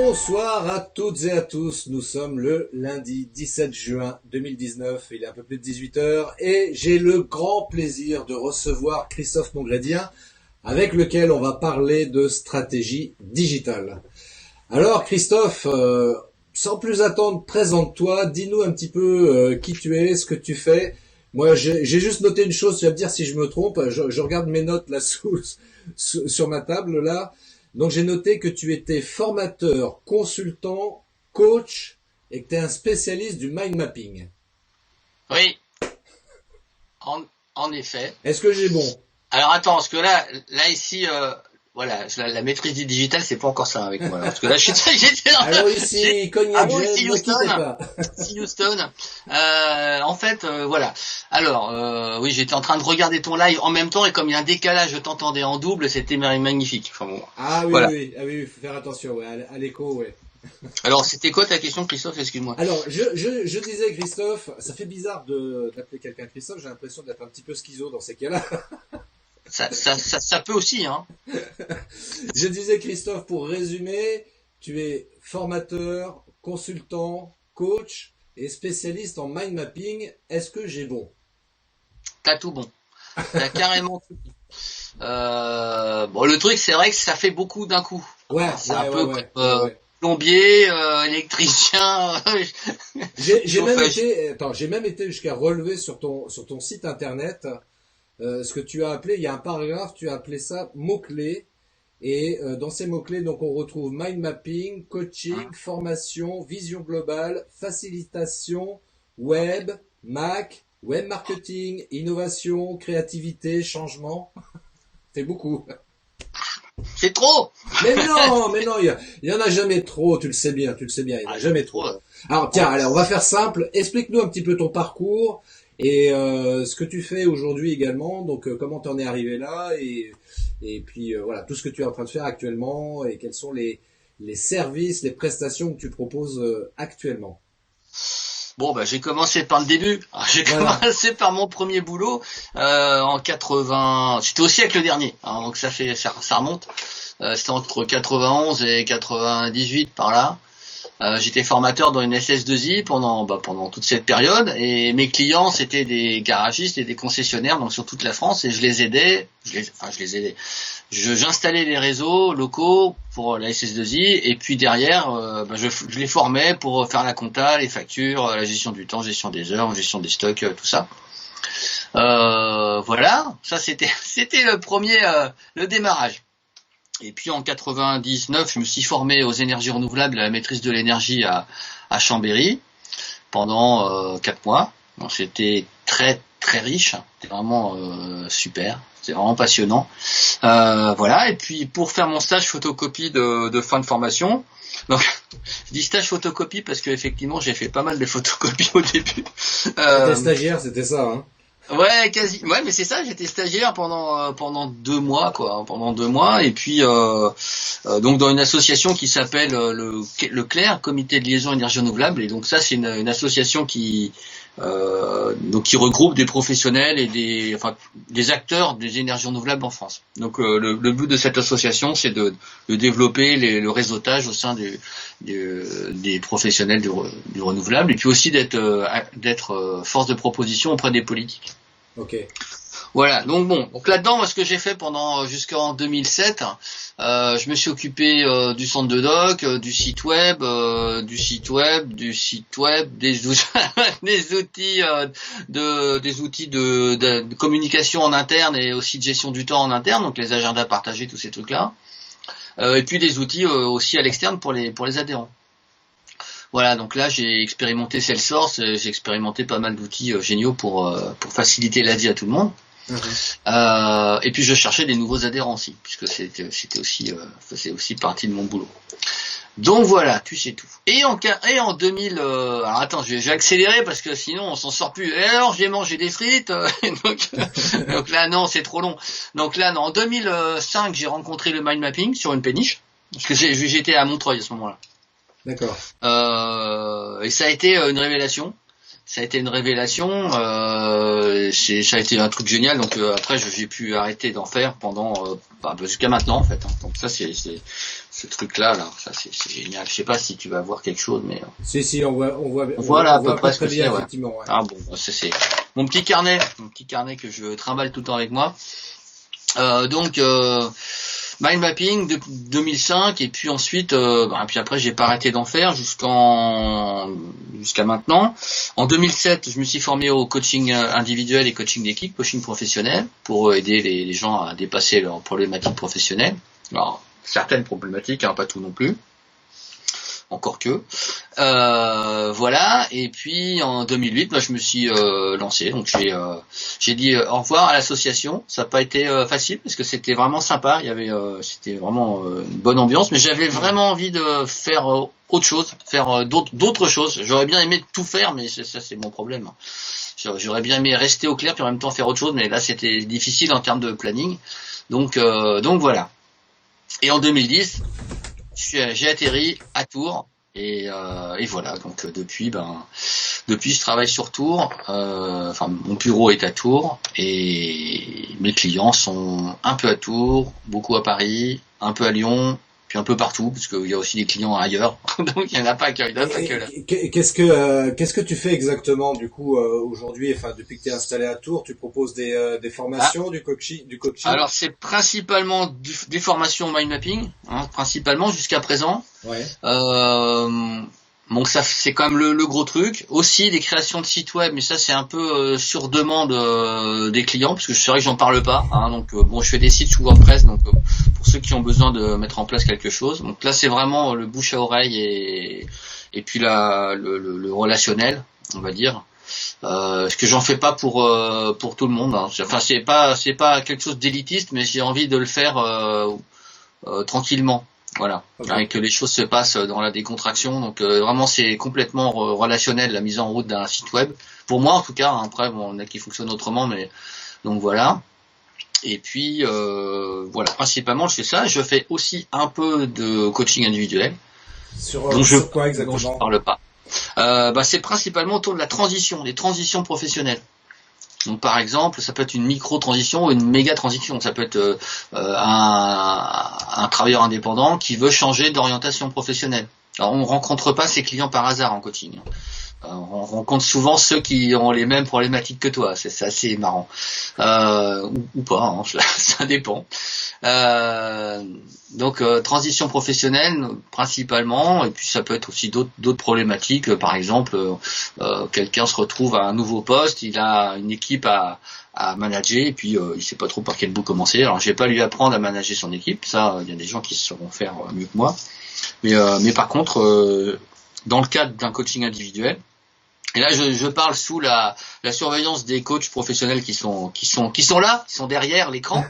Bonsoir à toutes et à tous, nous sommes le lundi 17 juin 2019, il est un peu plus de 18h et j'ai le grand plaisir de recevoir Christophe Mongraidien avec lequel on va parler de stratégie digitale. Alors Christophe, sans plus attendre, présente-toi, dis-nous un petit peu qui tu es, ce que tu fais. Moi j'ai juste noté une chose, tu vas me dire si je me trompe, je regarde mes notes là sur ma table là. Donc j'ai noté que tu étais formateur, consultant, coach et que tu es un spécialiste du mind mapping. Oui, en effet. Est-ce que j'ai bon? Alors attends, parce que là ici, voilà, la maîtrise du digital, c'est pas encore ça avec moi. Parce que là, j'étais dans Alors ici, Cognac Gel, ne quittez pas. Si Houston. En fait, voilà. Alors, oui, j'étais en train de regarder ton live en même temps et comme il y a un décalage, je t'entendais en double, c'était magnifique. Enfin, bon, ah oui, voilà. oui, faut faire attention, ouais, à l'écho, ouais. Alors, c'était quoi ta question, Christophe? Excuse-moi. Alors, je disais, Christophe, ça fait bizarre d'appeler quelqu'un Christophe, j'ai l'impression d'être un petit peu schizo dans ces cas-là. Ça peut aussi, hein. Je disais, Christophe, pour résumer, tu es formateur, consultant, coach et spécialiste en mind mapping. Est-ce que j'ai bon? T'as tout bon. T'as carrément tout bon. Bon, le truc, c'est vrai que ça fait beaucoup d'un coup. Ouais, c'est ouais, un peu ouais. plombier, électricien. J'ai même été jusqu'à relever sur ton site internet ce que tu as appelé, il y a un paragraphe, tu as appelé ça mots-clés. Et dans ces mots-clés, donc on retrouve mind mapping, coaching, formation, vision globale, facilitation, web, Mac, web marketing, innovation, créativité, changement. C'est beaucoup. C'est trop. Mais non, il y en a jamais trop, tu le sais bien, il y en a jamais trop. Alors tiens, allez, on va faire simple. Explique-nous un petit peu ton parcours et ce que tu fais aujourd'hui également. Donc comment t'en es arrivé là et puis voilà tout ce que tu es en train de faire actuellement et quels sont les services, les prestations que tu proposes actuellement. Bon, bah, j'ai commencé par le début. J'ai commencé par mon premier boulot en 80. C'était au siècle dernier, hein, donc ça remonte. C'était entre 91 et 98 par là. J'étais formateur dans une SS2I pendant toute cette période et mes clients c'était des garagistes et des concessionnaires donc sur toute la France et je les aidais. J'installais les réseaux locaux pour la SS2I et puis derrière je les formais pour faire la compta, les factures, la gestion du temps, gestion des heures, gestion des stocks, tout ça. Voilà, ça c'était le démarrage. Et puis en 99, je me suis formé aux énergies renouvelables, à la maîtrise de l'énergie à Chambéry pendant 4 mois. Donc c'était très très riche, c'était vraiment super, c'était vraiment passionnant. Voilà. Et puis pour faire mon stage photocopie de fin de formation, donc je dis stage photocopie parce que effectivement j'ai fait pas mal de photocopies au début. T'étais stagiaire, c'était ça, hein? Ouais, quasi. Ouais, mais c'est ça. J'étais stagiaire pendant 2 mois, quoi. Pendant 2 mois, et puis donc dans une association qui s'appelle le CLER, Comité de liaison énergie renouvelable. Et donc ça, c'est une association qui regroupe des professionnels et des acteurs des énergies renouvelables en France. Donc le but de cette association, c'est de développer le réseautage au sein des professionnels du renouvelable, et puis aussi d'être force de proposition auprès des politiques. Ok. Voilà, donc là-dedans, moi, ce que j'ai fait pendant jusqu'en 2007, je me suis occupé du centre de doc, du site web, des outils de communication en interne et aussi de gestion du temps en interne, donc les agendas partagés, tous ces trucs-là, et puis des outils aussi à l'externe pour les adhérents. Voilà, donc là j'ai expérimenté Salesforce, j'ai expérimenté pas mal d'outils géniaux pour faciliter la vie à tout le monde. Et puis je cherchais des nouveaux adhérents aussi, puisque c'était aussi faisait aussi partie de mon boulot. Donc voilà, tu sais tout. Et en 2000, alors attends, je vais accélérer parce que sinon on s'en sort plus. Et alors j'ai mangé des frites, donc là non, c'est trop long. Donc là non, en 2005 j'ai rencontré le mind mapping sur une péniche, parce que j'étais à Montreuil à ce moment-là. D'accord. Et ça a été une révélation. ça a été une révélation. Ça a été un truc génial. Donc après, j'ai pu arrêter d'en faire pendant jusqu'à maintenant en fait. Hein. Donc ça, c'est ce truc-là, ça c'est génial. Je sais pas si tu vas voir quelque chose, mais Si, on voit voilà à peu près ce très que bien, c'est. Ouais. effectivement. Ouais. Ah bon, c'est mon petit carnet que je trimballe tout le temps avec moi. Donc mind mapping de 2005 et puis ensuite puis après j'ai pas arrêté d'en faire jusqu'à maintenant. En 2007, je me suis formé au coaching individuel et coaching d'équipe, coaching professionnel pour aider les gens à dépasser leurs problématiques professionnelles. Alors certaines problématiques, pas tout non plus. Encore que voilà. Et puis en 2008, je me suis lancé. Donc j'ai dit au revoir à l'association. Ça n'a pas été facile parce que c'était vraiment sympa. Il y avait c'était vraiment une bonne ambiance, mais j'avais vraiment envie de faire autre chose, faire d'autres choses. J'aurais bien aimé tout faire, mais ça c'est mon problème. J'aurais bien aimé rester au clair puis en même temps faire autre chose, mais là c'était difficile en termes de planning. Donc voilà. Et en 2010. J'ai atterri à Tours et voilà. Donc depuis je travaille sur Tours. Mon bureau est à Tours et mes clients sont un peu à Tours, beaucoup à Paris, un peu à Lyon, puis un peu partout parce qu'il y a aussi des clients ailleurs. Donc il y en a pas que là. Qu'est-ce que tu fais exactement du coup aujourd'hui? Enfin, depuis que tu es installé à Tours, tu proposes des formations, du coaching. Alors c'est principalement des formations mind mapping, principalement jusqu'à présent. Ouais. Donc ça c'est quand même le gros truc. Aussi des créations de sites web, mais ça c'est un peu sur demande des clients parce que c'est vrai que j'en parle pas. Donc je fais des sites sous WordPress, donc pour ceux qui ont besoin de mettre en place quelque chose. Donc là c'est vraiment le bouche à oreille et puis le relationnel, on va dire. Ce que j'en fais pas pour tout le monde. Enfin c'est pas quelque chose d'élitiste, mais j'ai envie de le faire tranquillement. Voilà, okay. Et que les choses se passent dans la décontraction. Donc vraiment c'est complètement relationnel la mise en route d'un site web. Pour moi en tout cas. Après bon, on a qui fonctionne autrement, mais donc voilà. Et puis voilà, principalement je fais ça. Je fais aussi un peu de coaching individuel. Sur quoi exactement? Dont je parle pas. C'est principalement autour de la transition, les transitions professionnelles. Donc par exemple, ça peut être une micro-transition ou une méga-transition. Ça peut être un travailleur indépendant qui veut changer d'orientation professionnelle. Alors on rencontre pas ses clients par hasard en coaching. On rencontre souvent ceux qui ont les mêmes problématiques que toi. C'est assez marrant. Ou pas, ça dépend. Donc transition professionnelle principalement, et puis ça peut être aussi d'autres problématiques. Par exemple, quelqu'un se retrouve à un nouveau poste, il a une équipe à manager, et puis il sait pas trop par quel bout commencer. Alors je vais pas lui apprendre à manager son équipe, ça il y a des gens qui sauront faire mieux que moi. Mais par contre, dans le cadre d'un coaching individuel, et là je parle sous la surveillance des coachs professionnels qui sont là, qui sont derrière l'écran.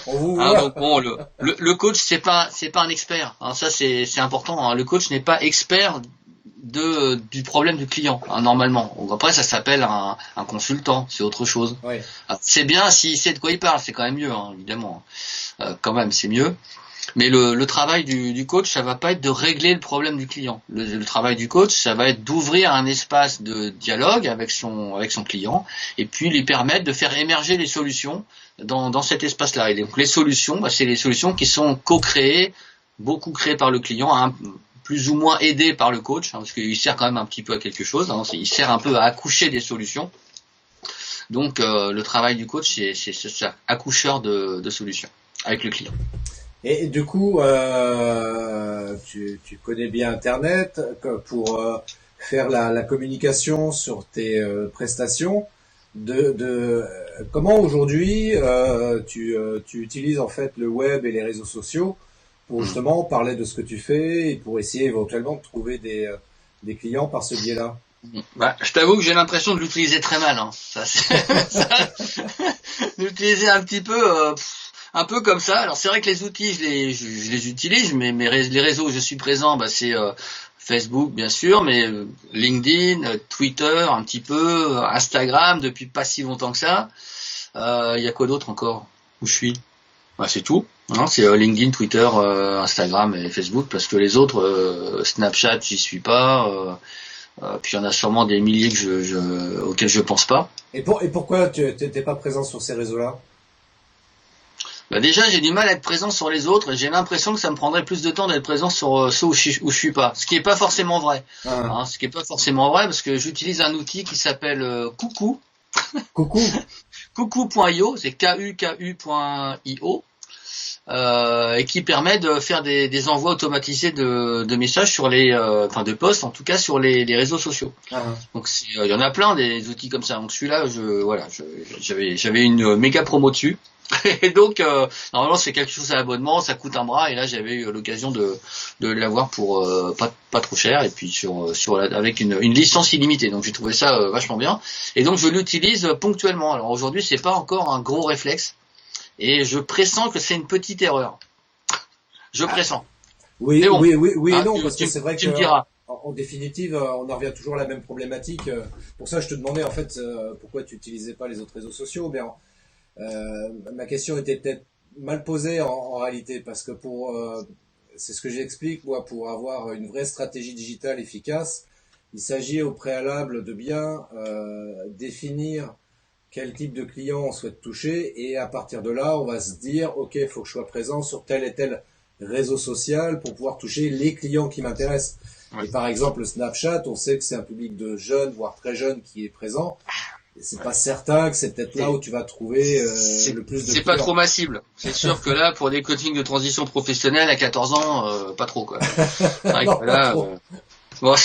Donc bon, le coach c'est pas un expert. Ça c'est important. Le coach n'est pas expert du problème du client, normalement. Après ça s'appelle un consultant, c'est autre chose. Oui. C'est bien s'il sait de quoi il parle, c'est quand même mieux, évidemment. Quand même c'est mieux. Mais le travail du coach, ça va pas être de régler le problème du client. Le travail du coach, ça va être d'ouvrir un espace de dialogue avec son client et puis lui permettre de faire émerger les solutions dans cet espace-là. Et donc les solutions, c'est les solutions qui sont co-créées, beaucoup créées par le client, plus ou moins aidées par le coach, parce qu'il sert quand même un petit peu à quelque chose. Il sert un peu à accoucher des solutions. Donc le travail du coach, c'est ça, accoucheur de solutions avec le client. Et du coup, tu connais bien Internet pour faire la communication sur tes prestations. Comment aujourd'hui tu utilises en fait le web et les réseaux sociaux pour justement parler de ce que tu fais et pour essayer éventuellement de trouver des clients par ce biais-là? Je t'avoue que j'ai l'impression de l'utiliser très mal. D'utiliser un petit peu. Un peu comme ça. Alors c'est vrai que les outils, je les utilise, mais les réseaux où je suis présent, c'est Facebook bien sûr, mais LinkedIn, Twitter un petit peu, Instagram depuis pas si longtemps que ça. Il y a quoi d'autre encore où je suis? C'est tout. C'est LinkedIn, Twitter, Instagram et Facebook, parce que les autres, Snapchat, j'y suis pas. Puis il y en a sûrement des milliers auxquels je pense pas. Et pourquoi tu t'es pas présent sur ces réseaux-là? Bah déjà, j'ai du mal à être présent sur les autres. J'ai l'impression que ça me prendrait plus de temps d'être présent sur ceux où je suis pas. Ce qui est pas forcément vrai. Ah. Ce qui est pas forcément vrai parce que j'utilise un outil qui s'appelle Coucou. Coucou. Coucou.io, c'est kuku.io. Et qui permet de faire des envois automatisés de messages sur de posts en tout cas sur les réseaux sociaux. Ah. Donc il y en a plein des outils comme ça. Donc celui-là, j'avais une méga promo dessus. Et donc normalement c'est quelque chose à l'abonnement, ça coûte un bras et là j'avais eu l'occasion de l'avoir pour pas trop cher et puis avec une licence illimitée. Donc j'ai trouvé ça vachement bien et donc je l'utilise ponctuellement. Alors aujourd'hui c'est pas encore un gros réflexe. Et je pressens que c'est une petite erreur. Je pressens. Oui, bon, oui et non, parce que c'est vrai que, me diras. En définitive, on en revient toujours à la même problématique. Pour ça, je te demandais, en fait, pourquoi tu utilisais pas les autres réseaux sociaux. Ben, ma question était peut-être mal posée en réalité, parce que c'est ce que j'explique, moi, pour avoir une vraie stratégie digitale efficace, il s'agit au préalable de bien définir quel type de client on souhaite toucher et à partir de là, on va se dire, ok, il faut que je sois présent sur tel et tel réseau social pour pouvoir toucher les clients qui m'intéressent. Ouais. Et par exemple, le Snapchat, on sait que c'est un public de jeunes, voire très jeunes qui est présent. Et c'est pas certain que c'est peut-être là où tu vas trouver le plus de clients. C'est pas trop ma cible. C'est sûr que là, pour des coachings de transition professionnelle à 14 ans, pas trop quoi. Ouais, non, là, pas trop. Bon,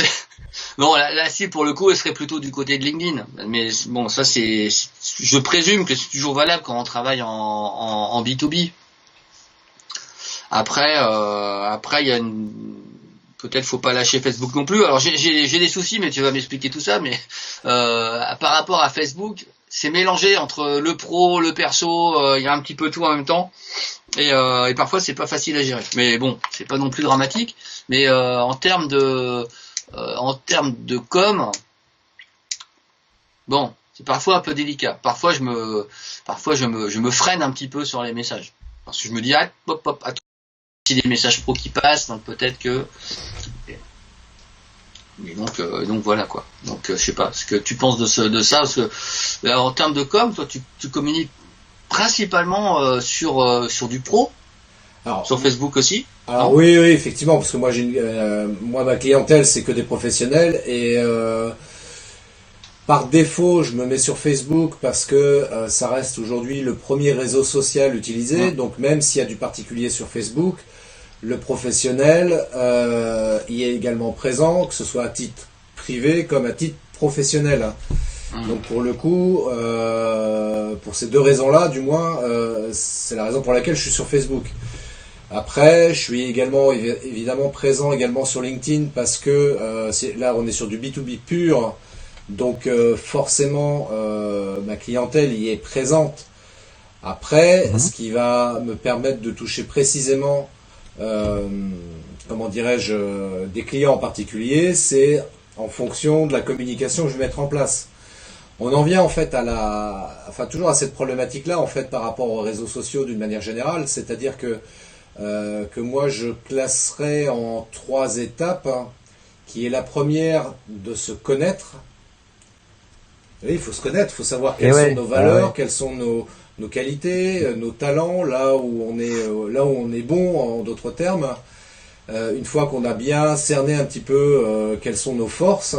non, la cible pour le coup, elle serait plutôt du côté de LinkedIn. Mais bon, ça je présume que c'est toujours valable quand on travaille en B2B. Après, il y a peut-être faut pas lâcher Facebook non plus. Alors j'ai des soucis, mais tu vas m'expliquer tout ça. Mais par rapport à Facebook, c'est mélangé entre le pro, le perso. Il y a un petit peu tout en même temps. Et parfois c'est pas facile à gérer. Mais bon, c'est pas non plus dramatique. Mais en termes de com, bon, c'est parfois un peu délicat. Parfois je me freine un petit peu sur les messages. Parce que je me dis, attends, si des messages pro qui passent, donc peut-être que... Et donc voilà quoi. Donc je sais pas ce que tu penses de ça, parce que en termes de com, toi tu communiques principalement sur du pro. Alors, sur Facebook aussi. Alors oui, effectivement, parce que moi moi ma clientèle c'est que des professionnels et par défaut je me mets sur Facebook parce que ça reste aujourd'hui le premier réseau social utilisé. Donc même s'il y a du particulier sur Facebook, le professionnel y est également présent, que ce soit à titre privé comme à titre professionnel. Donc pour le coup, pour ces deux raisons-là, du moins, c'est la raison pour laquelle je suis sur Facebook. Après, je suis également évidemment présent également sur LinkedIn parce que là on est sur du B2B pur, donc forcément ma clientèle y est présente. Après, ce qui va me permettre de toucher précisément, comment dirais-je, des clients en particulier, c'est en fonction de la communication que je vais mettre en place. On en vient en fait toujours à cette problématique-là en fait par rapport aux réseaux sociaux d'une manière générale, c'est-à-dire que moi je classerais en 3 étapes, qui est la première de se connaître. Oui, il faut se connaître, il faut savoir quelles sont nos valeurs, quelles sont nos qualités, nos talents, là où on est bon, en d'autres termes. Une fois qu'on a bien cerné un petit peu quelles sont nos forces,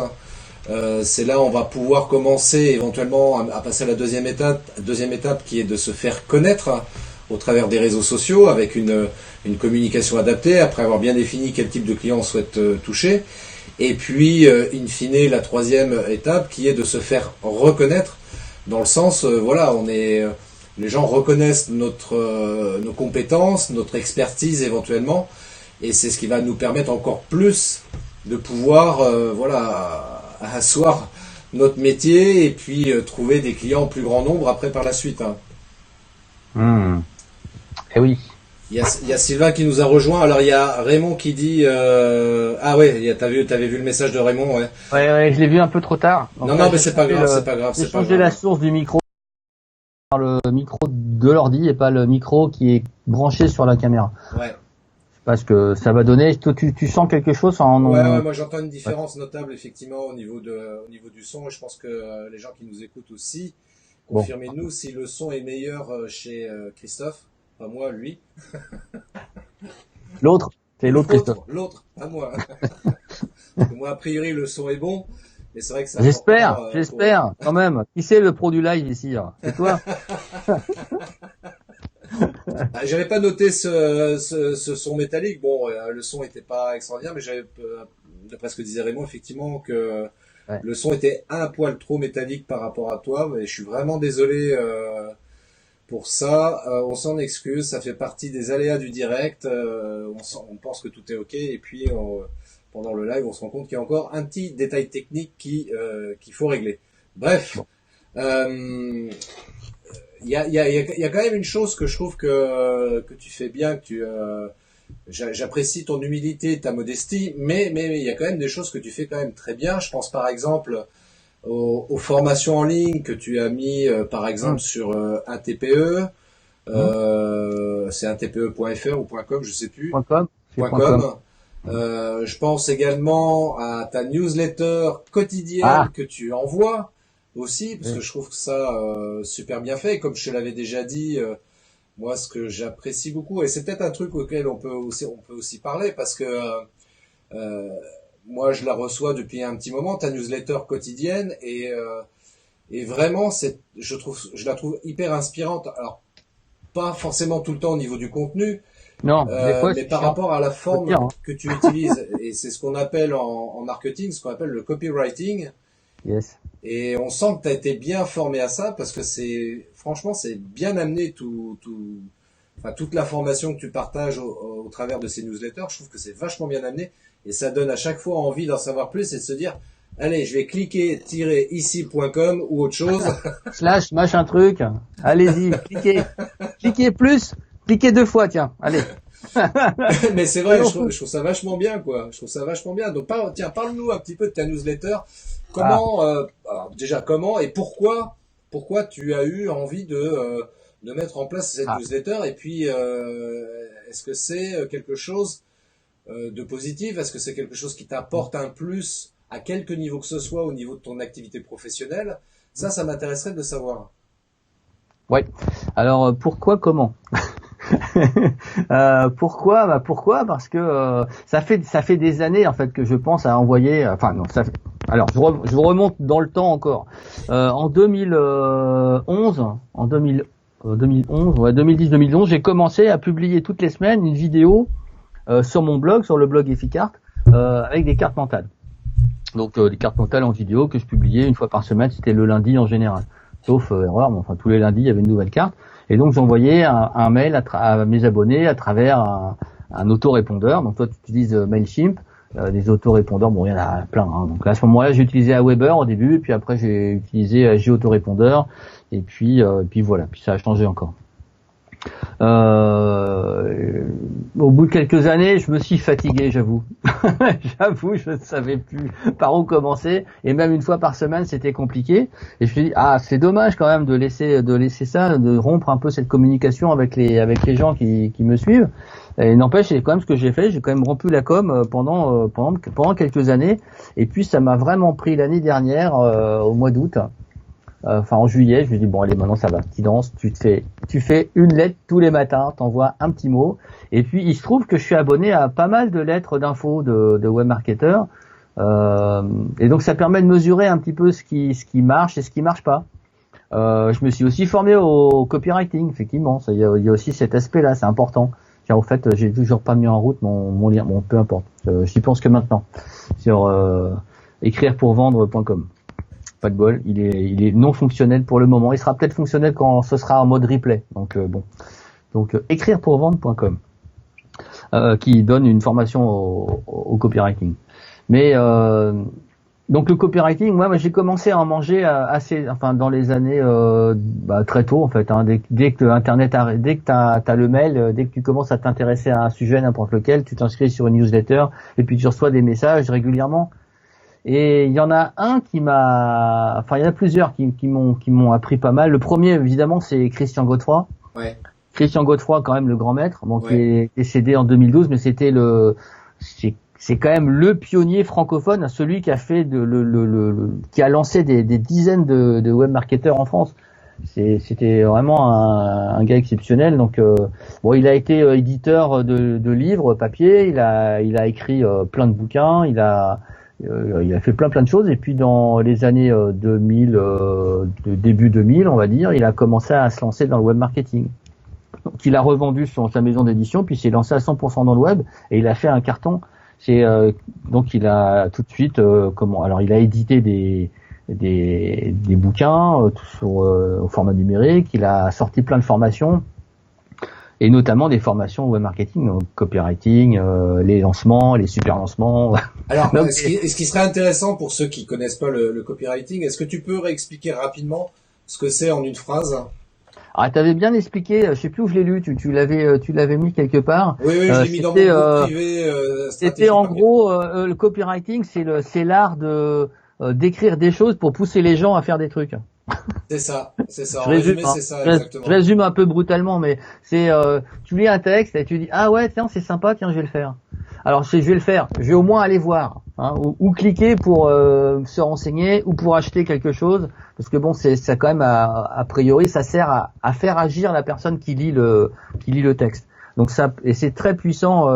c'est là où on va pouvoir commencer éventuellement à passer à la deuxième étape qui est de se faire connaître au travers des réseaux sociaux avec une communication adaptée, après avoir bien défini quel type de client on souhaite toucher. Et puis, in fine, la troisième étape qui est de se faire reconnaître dans le sens, les gens reconnaissent nos compétences, notre expertise éventuellement, et c'est ce qui va nous permettre encore plus de pouvoir, asseoir notre métier et puis trouver des clients en plus grand nombre après par la suite. Eh oui. Il y a Sylvain qui nous a rejoint. Alors il y a Raymond qui dit t'avais vu le message de Raymond, ouais. Ouais, je l'ai vu un peu trop tard. Donc, non, mais c'est pas grave. J'ai changé la source du micro par le micro de l'ordi et pas le micro qui est branché sur la caméra. Ouais. Parce que ça va donner, toi, tu sens quelque chose Ouais, moi j'entends une différence notable effectivement au niveau du son et je pense que les gens qui nous écoutent aussi, confirmez-nous si le son est meilleur chez Christophe, pas moi, lui. L'autre, c'est l'autre Christophe. L'autre, pas moi. Parce que moi a priori le son est bon, mais c'est vrai que ça. J'espère, quand même. Qui c'est le pro du live ici, là? C'est toi? J'avais pas noté ce son métallique. Bon, le son était pas extraordinaire, mais j'avais, d'après ce que disait Raymond, effectivement, que le son était un poil trop métallique par rapport à toi. Mais je suis vraiment désolé pour ça. On s'en excuse. Ça fait partie des aléas du direct. On pense que tout est ok, et puis pendant le live, on se rend compte qu'il y a encore un petit détail technique qu'il faut régler. Bref. Il y a quand même une chose que je trouve que tu fais bien, j'apprécie ton humilité, ta modestie, mais il y a quand même des choses que tu fais quand même très bien. Je pense par exemple aux formations en ligne que tu as mis par exemple sur un TPE, c'est un TPE.fr ou .com, je sais plus. .com. Je pense également à ta newsletter quotidienne que tu envoies aussi, parce que je trouve que ça super bien fait. Et comme je te l'avais déjà dit, moi ce que j'apprécie beaucoup, et c'est peut-être un truc auquel on peut aussi parler, parce que moi je la reçois depuis un petit moment, ta newsletter quotidienne, et vraiment je la trouve hyper inspirante. Alors pas forcément tout le temps au niveau du contenu, non, mais par rapport à la forme que tu utilises, et c'est ce qu'on appelle en marketing, ce qu'on appelle le copywriting. Yes. Et on sent que tu as été bien formé à ça, parce que franchement, c'est bien amené toute la formation que tu partages au travers de ces newsletters. Je trouve que c'est vachement bien amené, et ça donne à chaque fois envie d'en savoir plus et de se dire, allez, je vais cliquer -ici.com ou autre chose. / machin truc. Allez-y, cliquez plus, cliquez 2 fois, tiens, allez. Mais c'est vrai, je trouve ça vachement bien, quoi. Je trouve ça vachement bien. Donc, parle-nous un petit peu de ta newsletter. Comment, alors déjà comment et pourquoi tu as eu envie de mettre en place cette newsletter, et puis est-ce que c'est quelque chose de positif? Est-ce que c'est quelque chose qui t'apporte un plus à quelque niveau que ce soit au niveau de ton activité professionnelle? Ça m'intéresserait de savoir. Ouais. Alors pourquoi, comment? Pourquoi? Parce que ça fait des années en fait que je pense à envoyer. Enfin non, ça fait. Alors je remonte dans le temps encore. En 2011, 2010-2011, j'ai commencé à publier toutes les semaines une vidéo sur mon blog, sur le blog Efficart, avec des cartes mentales. Donc des cartes mentales en vidéo que je publiais une fois par semaine. C'était le lundi en général, sauf erreur. Mais enfin tous les lundis il y avait une nouvelle carte. Et donc j'envoyais un mail à mes abonnés à travers un autorépondeur. Donc toi tu utilises Mailchimp, des autorépondeurs, bon il y en a plein. Hein. Donc à ce moment-là j'ai utilisé Aweber au début, et puis après j'ai utilisé AJ Autorépondeur, et puis voilà, puis ça a changé encore. Au bout de quelques années, je me suis fatigué, j'avoue. Je ne savais plus par où commencer, et même une fois par semaine, c'était compliqué. Et je me suis dit, c'est dommage quand même de laisser ça, de rompre un peu cette communication avec les gens qui me suivent. Et n'empêche, c'est quand même ce que j'ai fait. J'ai quand même rompu la com pendant quelques années. Et puis ça m'a vraiment pris l'année dernière, au mois d'août. En juillet, je me dis bon allez, maintenant ça va, tu danses, tu fais une lettre tous les matins, t'envoies un petit mot, et puis il se trouve que je suis abonné à pas mal de lettres d'infos de webmarketeurs, et donc ça permet de mesurer un petit peu ce qui marche et ce qui marche pas. Je me suis aussi formé au copywriting, effectivement, il y a aussi cet aspect-là, c'est important. Tiens, au fait, j'ai toujours pas mis en route mon lien, bon peu importe, j'y pense que maintenant, sur écrirepourvendre.com. Pas de bol, il est non fonctionnel pour le moment. Il sera peut-être fonctionnel quand ce sera en mode replay. Donc écrirepourvendre.com, qui donne une formation au copywriting. Mais donc le copywriting, moi j'ai commencé à en manger dans les années très tôt en fait. Hein, dès que Internet dès que t'as le mail, dès que tu commences à t'intéresser à un sujet n'importe lequel, tu t'inscris sur une newsletter et puis tu reçois des messages régulièrement. Et il y en a un il y en a plusieurs qui m'ont appris pas mal. Le premier, évidemment, c'est Christian Godefroy. Ouais. Christian Godefroy, quand même le grand maître, bon, qui Ouais. est décédé en 2012, mais c'est quand même le pionnier francophone, celui qui a fait qui a lancé des dizaines de web marketeurs en France. C'était vraiment un gars exceptionnel. Donc bon, il a été éditeur de livres papier, il a écrit plein de bouquins, il a fait plein de choses. Et puis dans les années 2000, début 2000, on va dire, il a commencé à se lancer dans le web marketing. Donc il a revendu sa maison d'édition, puis il s'est lancé à 100% dans le web et il a fait un carton. Donc il a tout de suite alors il a édité des bouquins au format numérique, il a sorti plein de formations et notamment des formations web marketing, donc copywriting, les lancements, les super lancements. Alors, Donc, ce qui serait intéressant pour ceux qui connaissent pas le copywriting, est-ce que tu peux réexpliquer rapidement ce que c'est en une phrase? ah, t'avais bien expliqué, je sais plus où je l'ai lu, tu l'avais mis quelque part. Oui, je l'ai mis dans mon groupe privé. C'était en gros le copywriting, c'est l'art de d'écrire des choses pour pousser les gens à faire des trucs. C'est ça. Je En résume, résumé, hein. c'est ça, exactement. Je résume un peu brutalement, mais c'est tu lis un texte et tu dis ah ouais tiens c'est sympa, tiens je vais le faire. Alors je vais le faire, je vais au moins aller voir, hein, ou cliquer pour se renseigner ou pour acheter quelque chose, parce que bon c'est ça quand même a priori ça sert à faire agir la personne qui lit le texte. Donc ça et c'est très puissant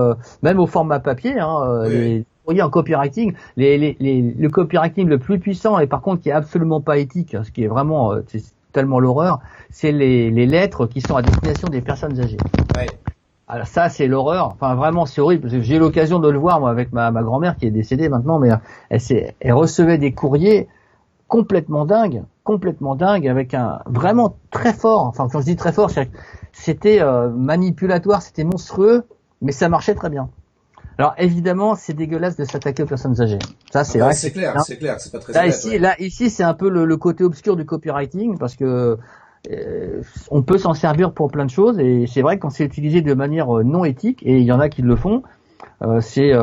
même au format papier, hein, Oui. vous voyez en copywriting, le copywriting le plus puissant et par contre qui est absolument pas éthique, ce qui est vraiment c'est tellement l'horreur, c'est les lettres qui sont à destination des personnes âgées. Ouais. Alors ça c'est l'horreur, enfin vraiment c'est horrible, parce que j'ai eu l'occasion de le voir moi avec ma grand-mère qui est décédée maintenant, mais elle recevait des courriers complètement dingues avec un vraiment très fort, enfin quand je dis très fort, c'était manipulatoire, c'était monstrueux, mais ça marchait très bien. Alors évidemment, c'est dégueulasse de s'attaquer aux personnes âgées. Ça, c'est vrai. C'est clair, bien. c'est clair, c'est pas très Là honnête, ici, ouais. ici, c'est un peu le côté obscur du copywriting parce que on peut s'en servir pour plein de choses et c'est vrai que quand c'est utilisé de manière non éthique et il y en a qui le font, c'est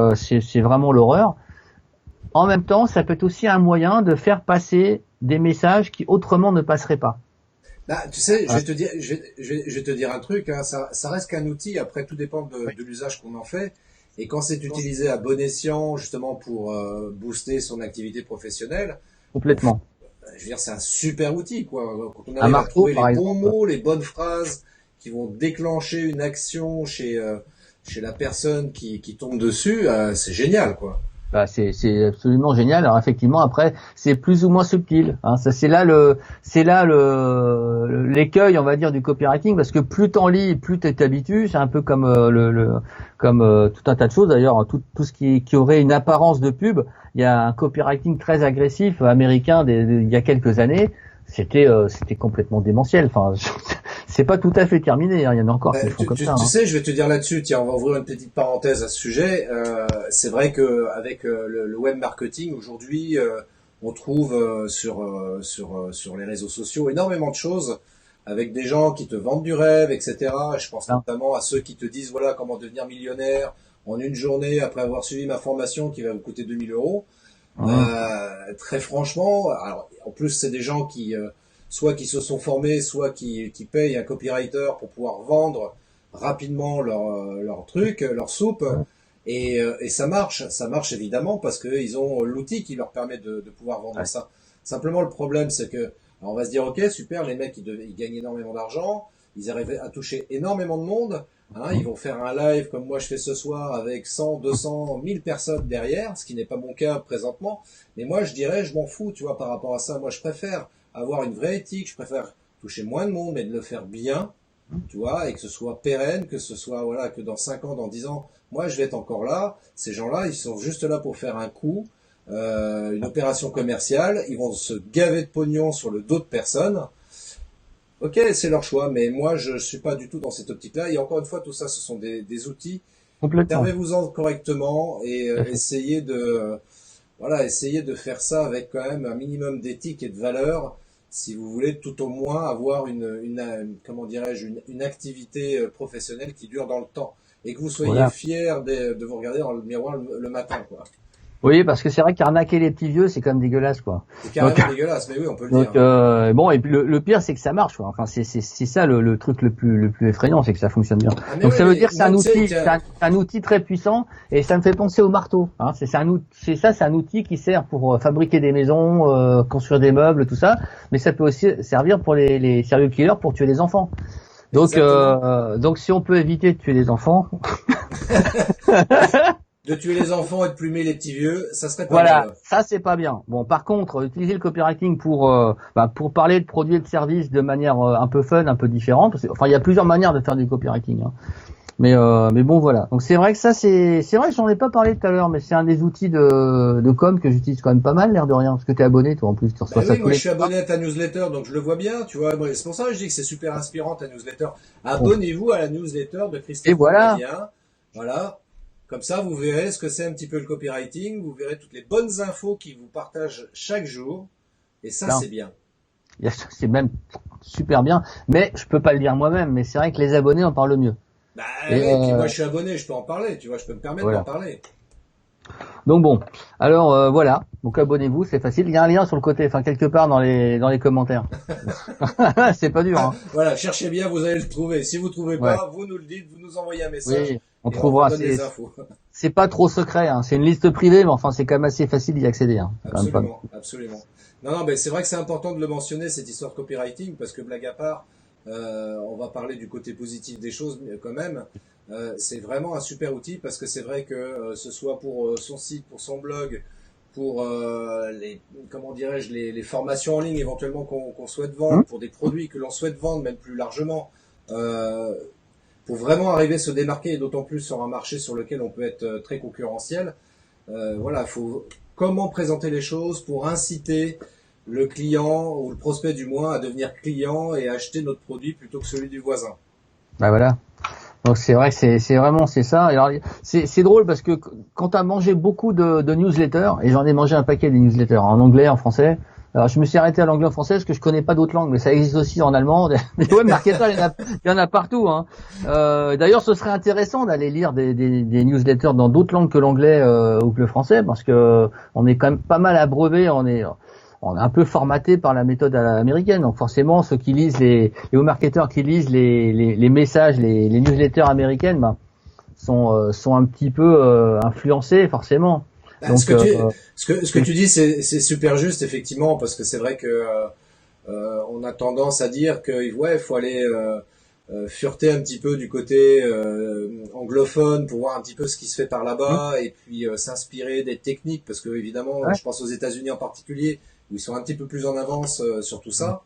vraiment l'horreur. En même temps, ça peut être aussi un moyen de faire passer des messages qui autrement ne passeraient pas. Bah, tu sais, je vais te dire, je vais te dire un truc, hein, ça reste qu'un outil. Après, tout dépend de l'usage qu'on en fait. Et quand c'est utilisé à bon escient, justement pour booster son activité professionnelle, Complètement. je veux dire, c'est un super outil, quoi. Quand on Un arrive à marteau, trouver par les bons exemple. mots, les bonnes phrases qui vont déclencher une action chez la personne qui tombe dessus, c'est génial, quoi. Bah, c'est absolument génial. Alors effectivement, après, c'est plus ou moins subtil. Hein. Ça, c'est là l'écueil, on va dire, du copywriting, parce que plus t'en lis, plus tu t'habitues. C'est un peu comme tout un tas de choses. D'ailleurs, tout ce qui aurait une apparence de pub. Il y a un copywriting très agressif américain il y a quelques années. C'était complètement démentiel. Enfin, c'est pas tout à fait terminé. Hein. Il y en a encore qui le font comme ça. Tu Hein. sais, je vais te dire là-dessus, tiens, on va ouvrir une petite parenthèse à ce sujet. C'est vrai que avec le web marketing aujourd'hui, on trouve sur les réseaux sociaux énormément de choses avec des gens qui te vendent du rêve, etc. Je pense Hein. notamment à ceux qui te disent voilà comment devenir millionnaire en une journée après avoir suivi ma formation qui va vous coûter 2 000 euros. Très franchement, alors en plus c'est des gens qui soit qui se sont formés, soit qui payent un copywriter pour pouvoir vendre rapidement leur truc, leur soupe, et ça marche évidemment parce qu'ils ont l'outil qui leur permet de pouvoir vendre Ouais. ça. Simplement le problème c'est que alors on va se dire ok super, les mecs ils gagnent énormément d'argent, ils arrivent à toucher énormément de monde. Hein, ils vont faire un live comme moi je fais ce soir avec 100, 200, 1000 personnes derrière, ce qui n'est pas mon cas présentement. Mais moi je dirais, je m'en fous, tu vois, par rapport à ça. Moi je préfère avoir une vraie éthique, je préfère toucher moins de monde, mais de le faire bien, tu vois, et que ce soit pérenne, que ce soit, voilà, que dans 5 ans, dans 10 ans, moi je vais être encore là. Ces gens-là, ils sont juste là pour faire un coup, une opération commerciale, ils vont se gaver de pognon sur le dos de personnes. Ok, c'est leur choix, mais moi je suis pas du tout dans cette optique-là. Et encore une fois, tout ça, ce sont des outils. Complètement. Servez-vous-en correctement et essayez de faire ça avec quand même un minimum d'éthique et de valeur, si vous voulez tout au moins avoir comment dirais-je, une activité professionnelle qui dure dans le temps et que vous soyez Voilà. fier de vous regarder dans le miroir le matin, quoi. Oui, parce que c'est vrai qu'arnaquer les petits vieux, c'est quand même dégueulasse, quoi. C'est carrément Donc, dégueulasse, mais oui, on peut le donc dire. bon, et puis le pire, c'est que ça marche, quoi. Enfin, c'est ça le truc le plus effrayant, c'est que ça fonctionne bien. Ah mais Donc oui, ça veut dire mais que c'est moi, un tu sais, outil, tiens, c'est un outil très puissant, et ça me fait penser au marteau. Hein. C'est un outil qui sert pour fabriquer des maisons, construire des meubles, tout ça, mais ça peut aussi servir pour les serial killers pour tuer des enfants. exactement. Donc si on peut éviter de tuer des enfants, De tuer les enfants et de plumer les petits vieux, ça serait pas voilà, mal. ça c'est pas bien. Bon, par contre, utiliser le copywriting pour parler de produits et de services de manière un peu fun, un peu différente. Enfin, il y a plusieurs manières de faire du copywriting. Hein. Mais bon, voilà. Donc c'est vrai que ça c'est vrai que j'en ai pas parlé tout à l'heure, mais c'est un des outils de com que j'utilise quand même pas mal, l'air de rien, parce que t'es abonné toi en plus, tu Ben reçois ça oui, tous moi je les suis mois. abonné à ta newsletter, donc je le vois bien, tu vois. C'est pour ça que je dis que c'est super inspirant ta newsletter. Bon. Abonnez-vous à la newsletter de Et Christophe voilà. Congradien. Voilà. Comme ça, vous verrez ce que c'est un petit peu le copywriting, vous verrez toutes les bonnes infos qu'il vous partage chaque jour. Et ça, Bien. c'est bien. C'est même super bien, mais je peux pas le dire moi-même, mais c'est vrai que les abonnés en parlent mieux. Bah Et oui, puis moi je suis abonné, je peux en parler, tu vois, je peux me permettre d'en voilà. parler. Donc bon, alors voilà, donc abonnez-vous, c'est facile. Il y a un lien sur le côté, enfin quelque part dans les commentaires. C'est pas dur, hein. Voilà, cherchez bien, vous allez le trouver. Si vous trouvez Ouais. pas, vous nous le dites, vous nous envoyez un message Oui, on et on vous trouvera. donne des infos. C'est pas trop secret, hein. C'est une liste privée, mais enfin c'est quand même assez facile d'y accéder. Hein. C'est quand même fun. Absolument, absolument. Non, non, mais c'est vrai que c'est important de le mentionner, cette histoire de copywriting, parce que blague à part, on va parler du côté positif des choses mais quand même. C'est vraiment un super outil parce que c'est vrai que ce soit pour son site, pour son blog, pour les, comment dirais-je, les formations en ligne éventuellement qu'on souhaite vendre, Hum. pour des produits que l'on souhaite vendre, même plus largement, euh, pour vraiment arriver à se démarquer, et d'autant plus sur un marché sur lequel on peut être très concurrentiel. Voilà, faut comment présenter les choses pour inciter le client ou le prospect du moins à devenir client et à acheter notre produit plutôt que celui du voisin. Bah voilà. Donc c'est vrai que c'est vraiment c'est ça. Alors c'est drôle parce que quand t'as mangé beaucoup de newsletters, et j'en ai mangé un paquet des newsletters en anglais, en français. Alors je me suis arrêté à l'anglais en français parce que je connais pas d'autres langues, mais ça existe aussi en allemand. Des web marketers, il y en a partout. Hein. D'ailleurs, ce serait intéressant d'aller lire des newsletters dans d'autres langues que l'anglais ou que le français, parce que on est quand même pas mal abreuvé. On est un peu formaté par la méthode américaine. Donc forcément, ceux qui lisent les web marketeurs qui lisent les messages, les newsletters américaines, ben, sont un petit peu influencés forcément. Ben, Donc ce que tu dis, c'est super juste effectivement parce que c'est vrai que on a tendance à dire que ouais, faut aller fureter un petit peu du côté anglophone pour voir un petit peu ce qui se fait par là-bas et puis s'inspirer des techniques parce que évidemment, ouais, je pense aux États-Unis en particulier où ils sont un petit peu plus en avance sur tout ça.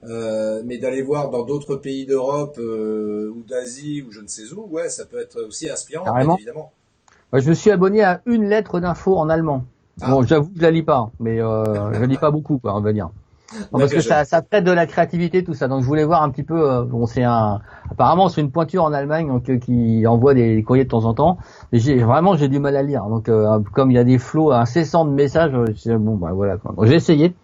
Mais d'aller voir dans d'autres pays d'Europe ou d'Asie ou je ne sais où, ouais, ça peut être aussi inspirant, bien carrément. évidemment. Ouais, je me suis abonné à une lettre d'info en allemand. Bon, Ah, j'avoue que je la lis pas, mais je la lis pas beaucoup, quoi, on va dire. Non, parce d'accord, que ça traite de la créativité, tout ça. Donc je voulais voir un petit peu. Bon, apparemment c'est une pointure en Allemagne, donc qui envoie des courriers de temps en temps. Mais j'ai du mal à lire. Donc comme il y a des flots incessants de messages, bon bah voilà. Quoi. Bon, j'ai essayé.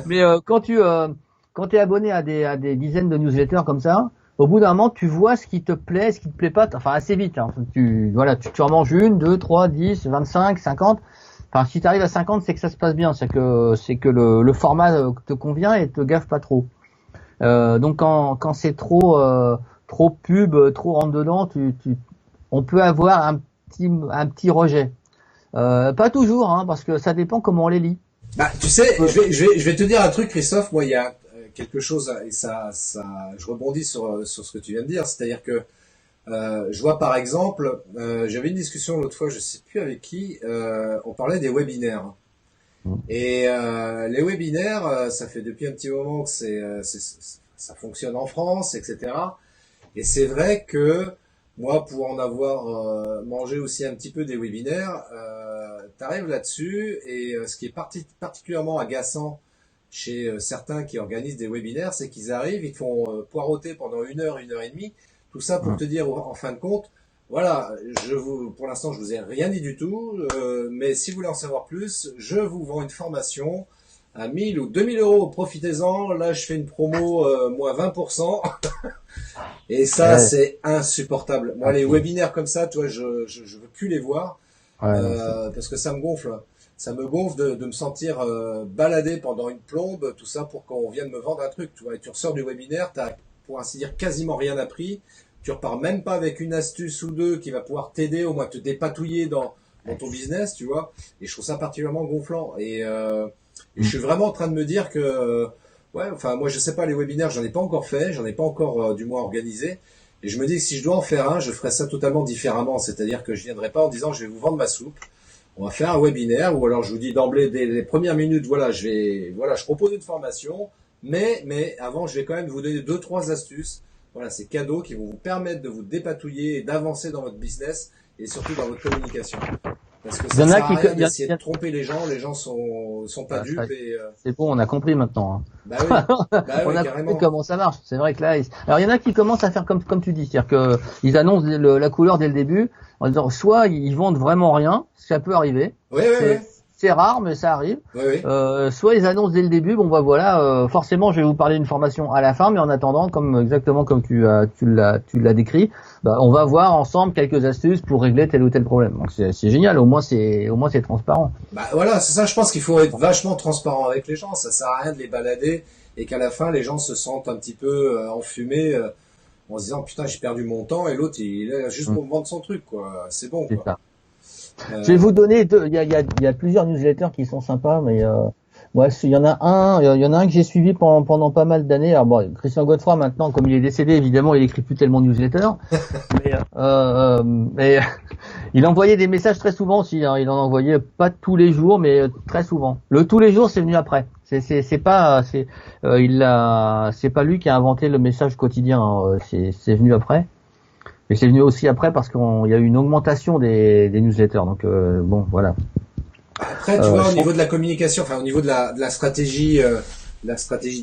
Mais quand t'es abonné à des dizaines de newsletters comme ça, au bout d'un moment tu vois ce qui te plaît, ce qui te plaît pas. Enfin assez vite. Hein. Tu en manges une, deux, trois, 10, 25, 50. Enfin, si tu arrives à 50, c'est que ça se passe bien, c'est que le format te convient et te gaffe pas trop. Donc quand c'est trop pub, trop rentre dedans, on peut avoir un petit rejet. Pas toujours, hein, parce que ça dépend comment on les lit. bah, tu sais, je vais te dire un truc, Christophe. Moi, il y a quelque chose, et je rebondis sur ce que tu viens de dire. C'est-à-dire que je vois par exemple, j'avais une discussion l'autre fois, je sais plus avec qui, on parlait des webinaires. Et les webinaires, ça fait depuis un petit moment que ça fonctionne en France, etc. Et c'est vrai que moi, pour en avoir mangé aussi un petit peu des webinaires, t'arrives là-dessus et ce qui est particulièrement agaçant chez certains qui organisent des webinaires, c'est qu'ils arrivent, ils te font poireauter pendant une heure et demie, tout ça pour te dire en fin de compte, voilà, pour l'instant, je vous ai rien dit du tout, mais si vous voulez en savoir plus, je vous vends une formation à 1000 ou 2000 euros, profitez-en. Là, je fais une promo moins 20%. Et ça, Ouais. c'est insupportable. Moi, Ah, les webinaires comme ça, toi, je veux plus les voir. Ouais, parce que ça me gonfle. Ça me gonfle de me sentir baladé pendant une plombe, tout ça pour qu'on vienne me vendre un truc, tu vois. Et tu ressors du webinaire, t'as, pour ainsi dire, quasiment rien appris. Tu repars même pas avec une astuce ou deux qui va pouvoir t'aider, au moins te dépatouiller dans ton business, tu vois. Et je trouve ça particulièrement gonflant. Et je suis vraiment en train de me dire que, ouais, enfin, moi, je sais pas, les webinaires, j'en ai pas encore fait, j'en ai pas encore, du moins, organisé. Et je me dis que si je dois en faire un, je ferai ça totalement différemment. C'est-à-dire que je viendrai pas en disant, je vais vous vendre ma soupe. On va faire un webinaire, ou alors je vous dis d'emblée, dès les premières minutes, voilà, je propose une formation, mais avant, je vais quand même vous donner 2, 3 astuces. Voilà, ces cadeaux qui vont vous permettre de vous dépatouiller et d'avancer dans votre business et surtout dans votre communication. Parce que Il y ça en a sert à qui, rien il y a- d'essayer de tromper les gens sont pas dupes et, c'est bon, on a compris maintenant. bah oui, bah On oui, a compris carrément. comment ça marche. C'est vrai que là, alors il y en a qui commencent à faire comme tu dis, c'est-à-dire que ils annoncent la couleur dès le début en disant soit ils vendent vraiment rien, ça peut arriver, Oui, oui, oui, c'est rare mais ça arrive. oui, oui. Soit ils annoncent dès le début, bon bah voilà, forcément je vais vous parler d'une formation à la fin, mais en attendant, exactement comme tu l'as décrit, bah on va voir ensemble quelques astuces pour régler tel ou tel problème. Donc c'est génial, au moins c'est transparent. Bah voilà, c'est ça, je pense qu'il faut être vachement transparent avec les gens. Ça sert à rien de les balader et qu'à la fin, les gens se sentent un petit peu enfumés en se disant putain, j'ai perdu mon temps et l'autre, il est là juste pour me vendre son truc, quoi. C'est bon, C'est quoi. ça. Je vais vous donner deux. Il y a plusieurs newsletters qui sont sympas, mais ouais, il y en a un que j'ai suivi pendant pas mal d'années. Alors bon, Christian Godefroy maintenant, comme il est décédé, évidemment, il écrit plus tellement de newsletters, mais il envoyait des messages très souvent aussi. Hein. Il en envoyait pas tous les jours, mais très souvent. Le tous les jours, c'est venu après. C'est pas c'est pas lui qui a inventé le message quotidien. Hein. C'est venu après. Et c'est venu aussi après parce qu'il y a eu une augmentation des newsletters. Donc bon, voilà. Après, tu vois, au niveau de la communication, enfin au niveau de la stratégie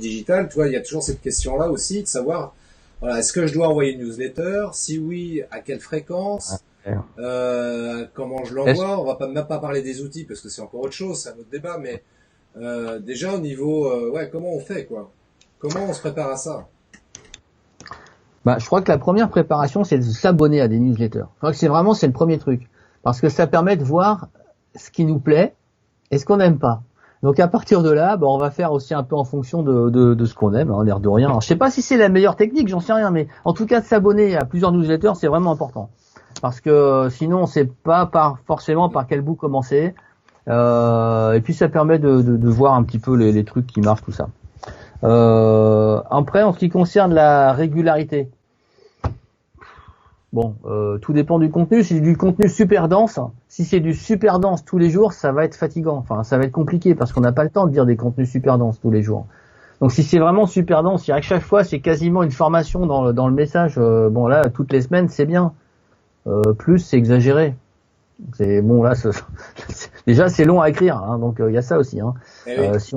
digitale, tu vois, il y a toujours cette question-là aussi de savoir, voilà, est-ce que je dois envoyer une newsletter? Si oui, à quelle fréquence? Comment je l'envoie? On va même pas parler des outils parce que c'est encore autre chose, c'est un autre débat, mais déjà au niveau, ouais, comment on fait, quoi? Comment on se prépare à ça? Bah, je crois que la première préparation, c'est de s'abonner à des newsletters. Je crois que c'est le premier truc. Parce que ça permet de voir ce qui nous plaît et ce qu'on n'aime pas. Donc à partir de là, bah, on va faire aussi un peu en fonction de ce qu'on aime, hein, l'air de rien. Alors, je sais pas si c'est la meilleure technique, j'en sais rien, mais en tout cas de s'abonner à plusieurs newsletters, c'est vraiment important. Parce que sinon, on sait pas forcément par quel bout commencer. Et puis ça permet de voir un petit peu les trucs qui marchent, tout ça. Après, en ce qui concerne la régularité, bon, tout dépend du contenu. Si c'est du contenu super dense, si c'est du super dense tous les jours, ça va être fatigant. Enfin, ça va être compliqué parce qu'on n'a pas le temps de dire des contenus super denses tous les jours. Donc, si c'est vraiment super dense, si à chaque fois c'est quasiment une formation dans le message, bon là, toutes les semaines, c'est bien. Plus, c'est exagéré. C'est bon là, déjà c'est long à écrire, hein, donc il y a ça aussi. Hein. Oui. Si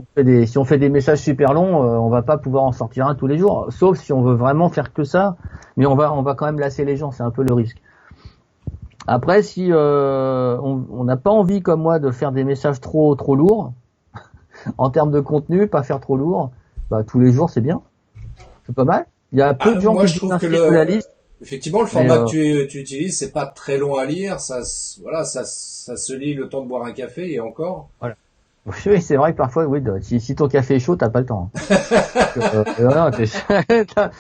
on fait des messages super longs, on va pas pouvoir en sortir un tous les jours, sauf si on veut vraiment faire que ça. Mais on va quand même lasser les gens, c'est un peu le risque. Après, si on n'a pas envie comme moi de faire des messages trop lourds en termes de contenu, pas faire trop lourd, bah tous les jours c'est bien, c'est pas mal. Il y a peu de gens Moi, qui je trouve que s'inscrivent sur la liste. effectivement, le format que tu utilises, c'est pas très long à lire. Voilà, ça se lit le temps de boire un café et encore. Voilà. Oui, c'est vrai que parfois, oui, si ton café est chaud, t'as pas le temps. Non,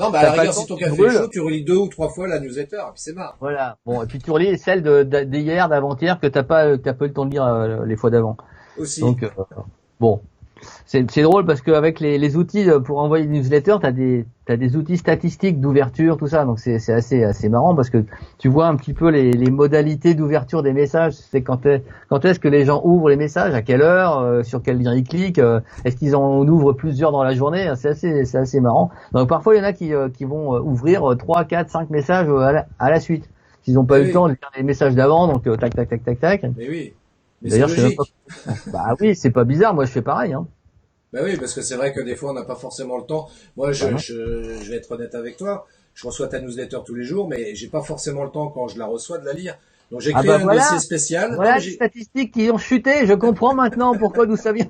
Non, bah à la rigueur, si ton café est chaud, tu relis 2 ou 3 fois la newsletter, et puis c'est marre. Voilà. Bon, et puis tu relis celle d'hier, d'avant-hier que t'as pas eu le temps de lire les fois d'avant. Aussi. Donc bon, c'est drôle parce qu'avec les outils pour envoyer des newsletters, t'as des outils statistiques d'ouverture, tout ça. Donc c'est assez marrant parce que tu vois un petit peu les modalités d'ouverture des messages. C'est quand est-ce que les gens ouvrent les messages, à quelle heure, sur quel lien ils cliquent, est-ce qu'ils en ouvrent plusieurs dans la journée. C'est assez marrant. Donc parfois il y en a qui vont ouvrir 3, 4, 5 messages à la suite. Ils n'ont pas eu le temps de lire les messages d'avant, donc tac. Mais oui. Mais d'ailleurs, c'est logique. Bah oui, c'est pas bizarre. Moi, je fais pareil. Hein. Bah oui, parce que c'est vrai que des fois, on n'a pas forcément le temps. Moi, je vais être honnête avec toi. Je reçois ta newsletter tous les jours, mais j'ai pas forcément le temps quand je la reçois de la lire. Donc j'ai créé un dossier spécial. Voilà les statistiques qui ont chuté. Je comprends maintenant pourquoi d'où ça vient.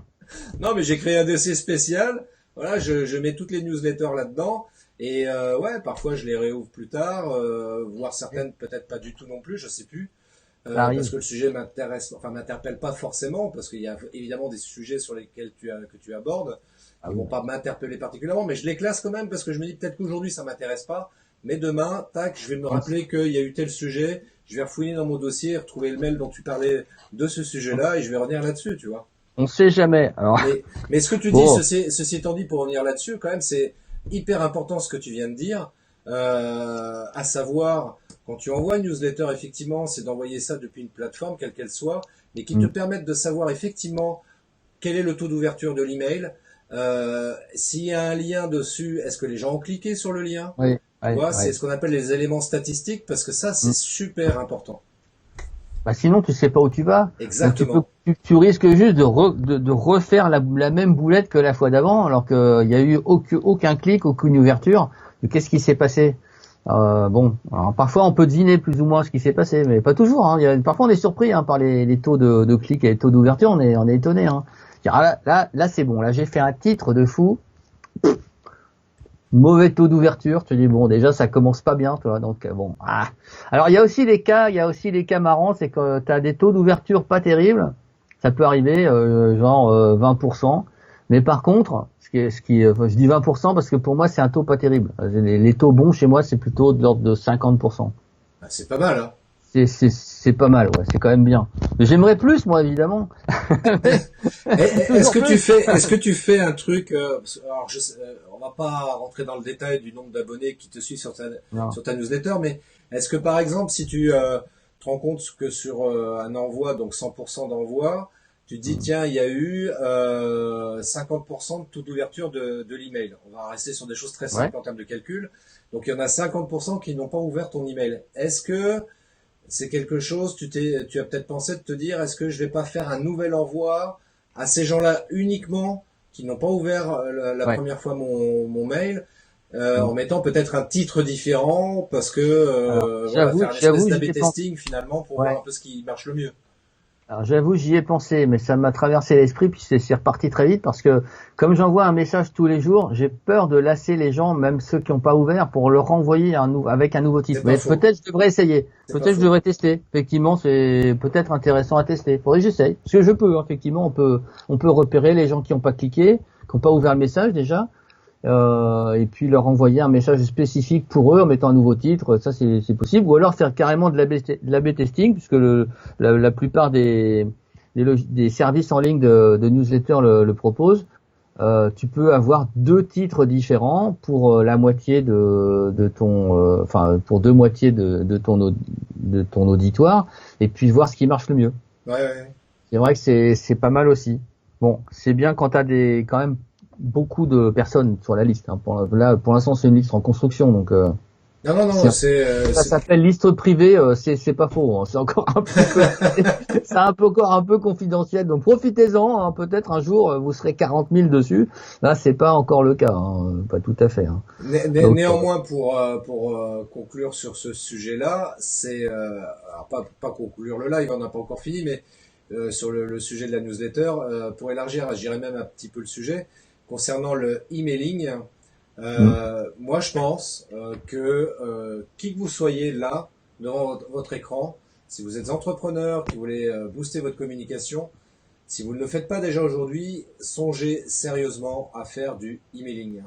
Non, mais j'ai créé un dossier spécial. Voilà, je mets toutes les newsletters là-dedans. Et ouais, parfois je les réouvre plus tard, voire certaines peut-être pas du tout non plus, je sais plus. parce que le sujet m'interpelle pas forcément, parce qu'il y a évidemment des sujets sur lesquels que tu abordes, qui vont pas m'interpeller particulièrement, mais je les classe quand même parce que je me dis peut-être qu'aujourd'hui ça m'intéresse pas, mais demain, tac, je vais me rappeler qu'il y a eu tel sujet, je vais refouiller dans mon dossier, retrouver le mail dont tu parlais de ce sujet-là, et je vais revenir là-dessus, tu vois. On sait jamais. Alors. Mais ce que tu dis, ceci étant dit, pour revenir là-dessus, quand même, c'est hyper important ce que tu viens de dire, à savoir, quand tu envoies une newsletter, effectivement, c'est d'envoyer ça depuis une plateforme, quelle qu'elle soit, mais qui te permette de savoir effectivement quel est le taux d'ouverture de l'email. S'il y a un lien dessus, est-ce que les gens ont cliqué sur le lien? Oui. C'est ce qu'on appelle les éléments statistiques, parce que ça, c'est super important. Bah sinon, tu sais pas où tu vas. Exactement. Tu risques juste de refaire la même boulette que la fois d'avant, alors qu'il y a eu aucun clic, aucune ouverture. Qu'est-ce qui s'est passé? Bon, alors parfois on peut deviner plus ou moins ce qui s'est passé, mais pas toujours. Hein. Parfois on est surpris par les taux de clics et les taux d'ouverture. On est étonné. Hein. Là c'est bon. Là j'ai fait un titre de fou. Mauvais taux d'ouverture, tu dis bon déjà ça commence pas bien, toi. Donc bon. Alors il y a aussi les cas marrants, c'est que tu as des taux d'ouverture pas terribles, ça peut arriver genre 20%, mais par contre, je dis 20% parce que pour moi c'est un taux pas terrible. Les taux bons chez moi c'est plutôt de l'ordre de 50%. C'est pas mal hein. C'est pas mal, ouais, c'est quand même bien. Mais j'aimerais plus, moi, évidemment. Est-ce que tu fais un truc, alors on va pas rentrer dans le détail du nombre d'abonnés qui te suivent sur ta newsletter, mais est-ce que par exemple, si tu te rends compte que sur un envoi, donc 100% d'envoi, tu te dis tiens, il y a eu 50% de taux d'ouverture de l'email. On va rester sur des choses très simples en termes de calcul. Donc il y en a 50% qui n'ont pas ouvert ton email. Est-ce que c'est quelque chose, tu as peut-être pensé de te dire, est-ce que je vais pas faire un nouvel envoi à ces gens-là uniquement qui n'ont pas ouvert la première fois mon mail, en mettant peut-être un titre différent, parce que faire une espèce d'A/B testing finalement pour voir un peu ce qui marche le mieux. Alors j'avoue, j'y ai pensé, mais ça m'a traversé l'esprit, puis c'est reparti très vite, parce que comme j'envoie un message tous les jours, j'ai peur de lasser les gens, même ceux qui n'ont pas ouvert, pour leur renvoyer avec un nouveau titre. Mais peut-être je devrais essayer, peut-être je devrais tester. Effectivement, c'est peut-être intéressant à tester. Faudrait que j'essaye, parce que je peux. Effectivement, on peut repérer les gens qui n'ont pas cliqué, qui n'ont pas ouvert le message déjà. Et puis leur envoyer un message spécifique pour eux en mettant un nouveau titre, ça c'est possible, ou alors faire carrément de l'A/B testing, puisque la plupart des services en ligne de newsletter le proposent. Tu peux avoir deux titres différents pour la moitié de ton, pour deux moitiés de ton auditoire, et puis voir ce qui marche le mieux. Ouais. C'est vrai que c'est pas mal aussi. Bon, c'est bien quand t'as quand même beaucoup de personnes sur la liste. Hein. Pour l'instant, c'est une liste en construction, donc. Non, ça s'appelle liste privée. C'est pas faux. Hein. C'est encore un peu confidentiel. Donc profitez-en. Hein. Peut-être un jour vous serez 40 000 dessus. Là, c'est pas encore le cas. Hein. Pas tout à fait. Hein. Néanmoins, pour conclure sur ce sujet-là, c'est alors pas conclure le live, on n'a pas encore fini, mais sur le sujet de la newsletter, pour élargir, je dirais même un petit peu le sujet. Concernant le emailing, moi je pense que qui que vous soyez là, devant votre écran, si vous êtes entrepreneur, qui voulez booster votre communication, si vous ne le faites pas déjà aujourd'hui, songez sérieusement à faire du emailing.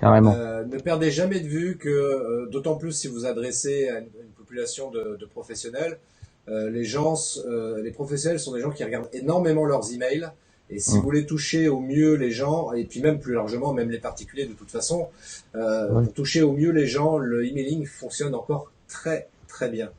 Carrément. Ne perdez jamais de vue que, d'autant plus si vous adressez à une population de professionnels, les professionnels sont des gens qui regardent énormément leurs emails. Et si vous voulez toucher au mieux les gens, et puis même plus largement, même les particuliers de toute façon, pour toucher au mieux les gens, le emailing fonctionne encore très très bien.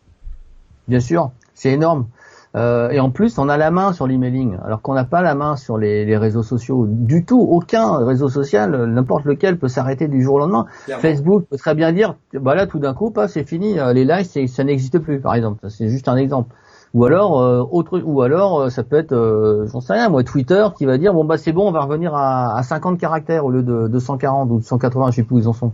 Bien sûr, c'est énorme. Et en plus, on a la main sur l'emailing, alors qu'on n'a pas la main sur les réseaux sociaux du tout. Aucun réseau social, n'importe lequel, peut s'arrêter du jour au lendemain. Clairement. Facebook peut très bien dire, bah là, tout d'un coup, c'est fini, les likes, ça n'existe plus, par exemple. C'est juste un exemple. Ou alors, ça peut être, j'en sais rien, moi, Twitter qui va dire, bon bah c'est bon, on va revenir à 50 caractères au lieu de 240 ou de 180, je sais plus où ils en sont.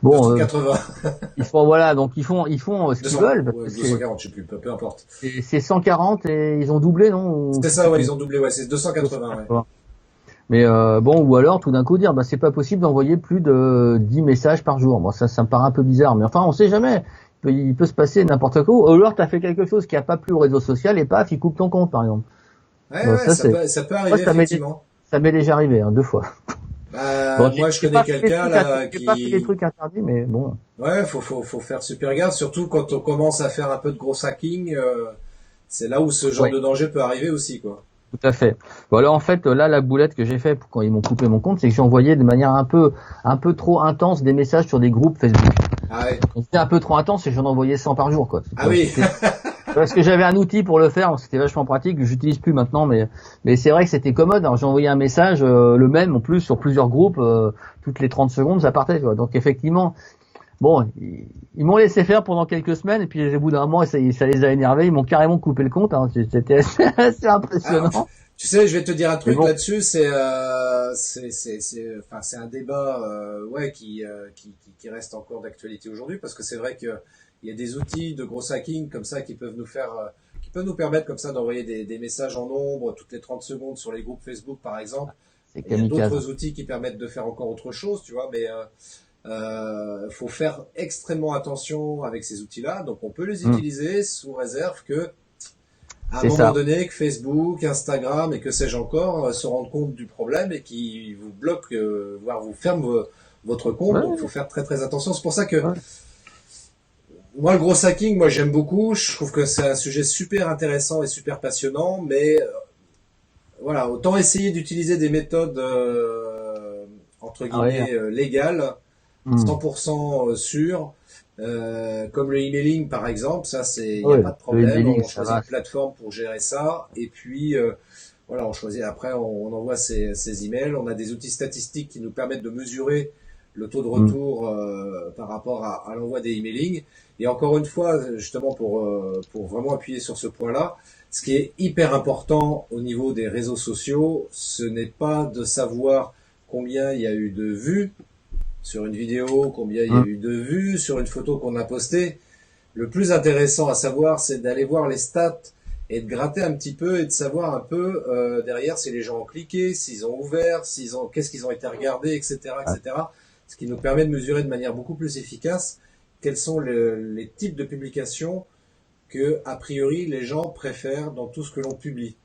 Bon, 280. Donc ils font ce qu'ils veulent. 240, je sais plus, peu importe. C'est 140 et ils ont doublé, non? C'est ça, ouais, ils ont doublé, ouais, c'est 280, ouais. Mais ou alors tout d'un coup dire, bah c'est pas possible d'envoyer plus de 10 messages par jour. Bon, ça me paraît un peu bizarre, mais enfin, on sait jamais. il peut se passer n'importe quoi. Ou alors t'as fait quelque chose qui a pas plu au réseau social et paf, il coupe ton compte, par exemple. Ouais, ça peut arriver, effectivement. Ça m'est déjà arrivé, 2 fois. Moi, je connais quelqu'un là qui... J'ai pas fait des trucs interdits, mais bon. Ouais, faut faire super gaffe, surtout quand on commence à faire un peu de gros hacking, c'est là où ce genre de danger peut arriver aussi, quoi. Tout à fait. Voilà, en fait, là, la boulette que j'ai fait quand ils m'ont coupé mon compte, c'est que j'ai envoyé de manière un peu trop intense des messages sur des groupes Facebook. Ah ouais. C'était un peu trop intense et j'en envoyais 100 par jour, quoi. Ah oui. Parce que j'avais un outil pour le faire, donc c'était vachement pratique, que j'utilise plus maintenant, mais c'est vrai que c'était commode. Alors, j'ai envoyé un message, le même, en plus, sur plusieurs groupes, toutes les 30 secondes, ça partait, quoi. Donc, effectivement, bon, ils m'ont laissé faire pendant quelques semaines, et puis, au bout d'un moment, ça les a énervés, ils m'ont carrément coupé le compte, hein. C'était assez impressionnant. Alors, tu sais, je vais te dire un truc là-dessus, c'est un débat, qui reste encore d'actualité aujourd'hui, parce que c'est vrai que il y a des outils de gros hacking comme ça qui peuvent nous permettre comme ça d'envoyer des messages en nombre toutes les 30 secondes sur les groupes Facebook, par exemple. Il y a d'autres outils qui permettent de faire encore autre chose, tu vois, mais faut faire extrêmement attention avec ces outils-là. Donc on peut les utiliser sous réserve que à un moment donné, que Facebook, Instagram et que sais-je encore se rendent compte du problème et qui vous bloquent, voire vous ferment votre compte. Donc faut faire très très attention. C'est pour ça que moi, le gros hacking, moi j'aime beaucoup. Je trouve que c'est un sujet super intéressant et super passionnant, mais voilà, autant essayer d'utiliser des méthodes entre guillemets légales, 100% sûres, comme le emailing par exemple. Ça, il n'y a pas de problème. On choisit une plateforme pour gérer ça, et puis voilà, on choisit. Après, on envoie ses emails. On a des outils statistiques qui nous permettent de mesurer le taux de retour par rapport à l'envoi des emailing. Et encore une fois, justement pour vraiment appuyer sur ce point-là, ce qui est hyper important au niveau des réseaux sociaux, ce n'est pas de savoir combien il y a eu de vues sur une vidéo, combien il y a eu de vues sur une photo qu'on a postée. Le plus intéressant à savoir, c'est d'aller voir les stats et de gratter un petit peu et de savoir un peu derrière si les gens ont cliqué, s'ils ont ouvert, qu'est-ce qu'ils ont été regardés, etc., etc. Ce qui nous permet de mesurer de manière beaucoup plus efficace quels sont les types de publications que, a priori, les gens préfèrent dans tout ce que l'on publie.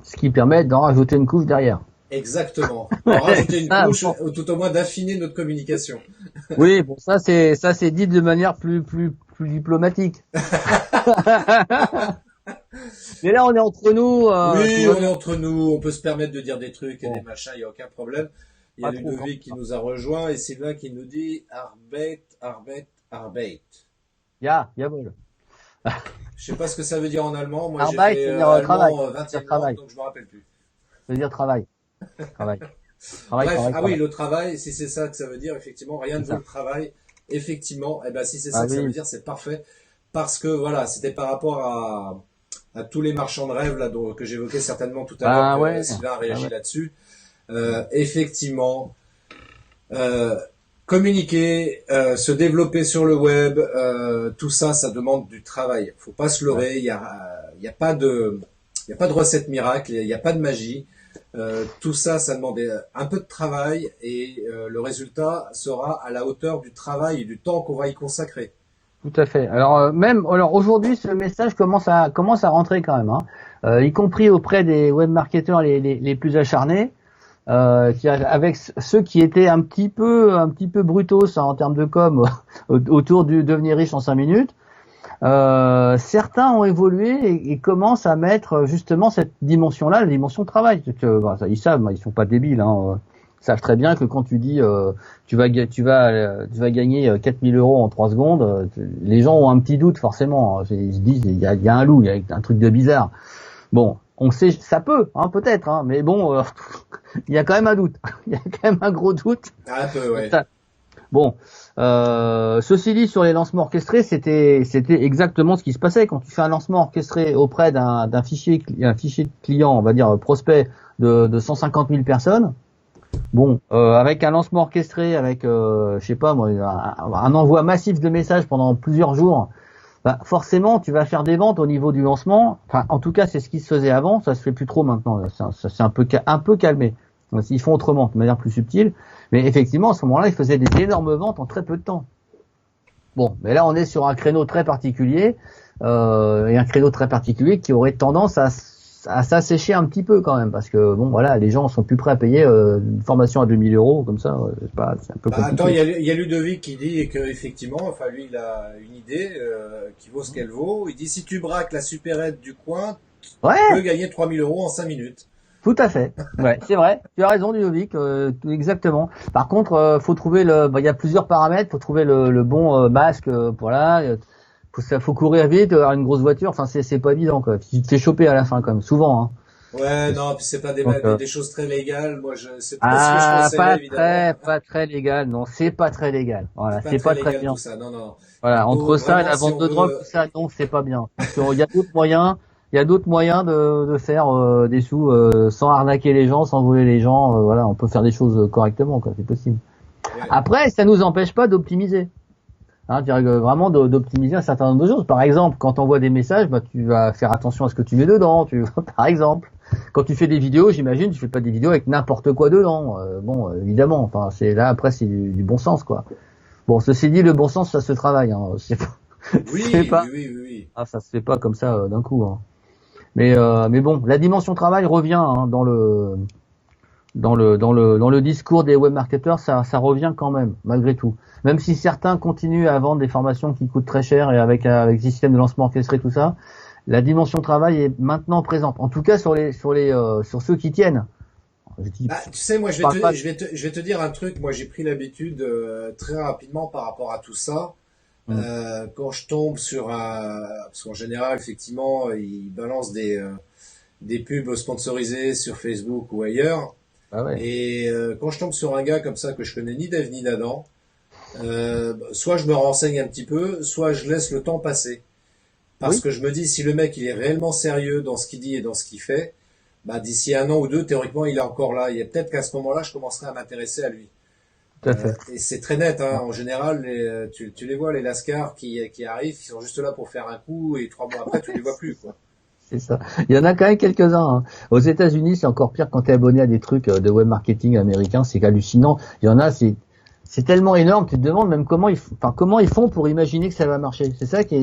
Ce qui permet d'en rajouter une couche derrière. Exactement. En rajouter une couche, ou tout au moins d'affiner notre communication. Oui, bon, ça c'est dit de manière plus diplomatique. Mais là, on est entre nous. Oui, on est entre nous. On peut se permettre de dire des trucs et des machins. Il n'y a aucun problème. Il y a Ludovic qui nous a rejoint et Sylvain qui nous dit Arbeit. Jawohl. Je sais pas ce que ça veut dire en allemand. Moi, Arbeit, j'ai fait allemand travail. 20e langue, donc je me rappelle plus. Ça veut dire travail. Bref, oui, le travail, si c'est ça que ça veut dire, effectivement, rien de vaut le travail. Effectivement, si c'est ça que ça veut dire, c'est parfait. Parce que voilà, c'était par rapport à tous les marchands de rêve là que j'évoquais certainement tout à l'heure. Sylvain a réagi là-dessus. Effectivement, communiquer, se développer sur le web, tout ça, ça demande du travail. Faut pas se leurrer. Il y a pas de recette miracle. Il y a pas de magie. Tout ça, ça demande un peu de travail et le résultat sera à la hauteur du travail et du temps qu'on va y consacrer. Tout à fait. Alors aujourd'hui, ce message commence à rentrer quand même, y compris auprès des webmarketeurs les plus acharnés. Avec ceux qui étaient un petit peu brutos en termes de com autour du devenir riche en 5 minutes, certains ont évolué et commencent à mettre justement cette dimension-là, la dimension travail. Ils savent, ils sont pas débiles, ils savent très bien que quand tu dis tu vas gagner 4000 € en 3 secondes, les gens ont un petit doute forcément. Ils se disent il y a un loup, il y a un truc de bizarre. Bon. On sait, ça peut, peut-être, mais bon, il y a quand même un doute. Il y a quand même un gros doute. Un peu, ouais. Bon, ceci dit, sur les lancements orchestrés, c'était exactement ce qui se passait. Quand tu fais un lancement orchestré auprès d'un fichier client, on va dire prospect de 150 000 personnes, bon, avec un lancement orchestré, avec, je sais pas moi, un envoi massif de messages pendant plusieurs jours, forcément, tu vas faire des ventes au niveau du lancement. Enfin, en tout cas, c'est ce qui se faisait avant. Ça se fait plus trop maintenant. Ça s'est un peu calmé. Ils font autrement, de manière plus subtile. Mais effectivement, à ce moment-là, ils faisaient des énormes ventes en très peu de temps. Bon, mais là on est sur un créneau très particulier et un créneau très particulier qui aurait tendance à s'assécher un petit peu quand même, parce que bon voilà, les gens sont plus prêts à payer une formation à 2000 euros comme ça, c'est un peu compliqué. Attends, il y a Ludovic qui dit que effectivement, enfin lui il a une idée qui vaut ce qu'elle vaut. Il dit si tu braques la supérette du coin, tu Ouais, peux gagner 3000 euros en 5 minutes. tout à fait. Ouais, c'est vrai. Tu as raison, Ludovic, exactement. Par contre, faut trouver il y a plusieurs paramètres. Faut trouver le bon masque. Voilà. Faut courir vite, avoir une grosse voiture. Enfin, c'est pas évident, quoi. Tu te fais choper à la fin, quand même. Souvent, hein. Ouais, non, puis c'est pas Donc, des choses très légales. Moi, c'est pas ce que je conseillerais évidemment. pas très légal. Non, c'est pas très légal. Voilà, C'est pas c'est très pas très légal bien. tout ça. Non, non. Il Voilà, faut entre ça et vraiment la si vente on de drogue, veut. tout ça, non, c'est pas bien. Parce qu'il y a d'autres moyens. Il y a d'autres moyens de faire des sous sans arnaquer les gens, sans voler les gens. Voilà, on peut faire des choses correctement, quoi. C'est possible. Ouais. Après, ça nous empêche pas d'optimiser. Hein, vraiment d'optimiser un certain nombre de choses. Par exemple, quand tu envoies des messages, bah, tu vas faire attention à ce que tu mets dedans. Par exemple, quand tu fais des vidéos, j'imagine, tu fais pas des vidéos avec n'importe quoi dedans. Bon, évidemment. Enfin, c'est là après, c'est du bon sens, quoi. Bon, ceci dit, le bon sens, ça se travaille. Hein. Oui, C'est pas, oui. ça se fait pas comme ça d'un coup. Hein. Mais bon, la dimension travail revient hein, dans le discours des webmarketeurs, ça revient quand même, malgré tout. Même si certains continuent à vendre des formations qui coûtent très cher et avec des systèmes de lancement orchestré, tout ça, la dimension travail est maintenant présente. En tout cas sur ceux qui tiennent. Je dis, Bah, tu sais, moi, je parle pas. je vais te dire un truc. Moi, j'ai pris l'habitude très rapidement par rapport à tout ça. Hmm. Quand je tombe sur parce qu'en général, effectivement, ils balancent des pubs sponsorisées sur Facebook ou ailleurs. Ah ouais. Et quand je tombe sur un gars comme ça que je connais ni d'Ève ni d'Adam, soit je me renseigne un petit peu, soit je laisse le temps passer. Parce Oui, que je me dis, si le mec il est réellement sérieux dans ce qu'il dit et dans ce qu'il fait, bah d'ici un an ou deux, théoriquement, il est encore là. Et peut-être qu'à ce moment-là, je commencerai à m'intéresser à lui. tout à fait. Et c'est très net, hein. En général, tu les vois, les lascars qui arrivent, qui sont juste là pour faire un coup, et 3 mois après, tu les vois plus, quoi. C'est ça. Il y en a quand même quelques-uns. Hein. Aux États-Unis, c'est encore pire quand tu es abonné à des trucs de web marketing américain. C'est hallucinant. Il y en a, c'est tellement énorme. Tu te demandes même comment ils font pour imaginer que ça va marcher. C'est ça qui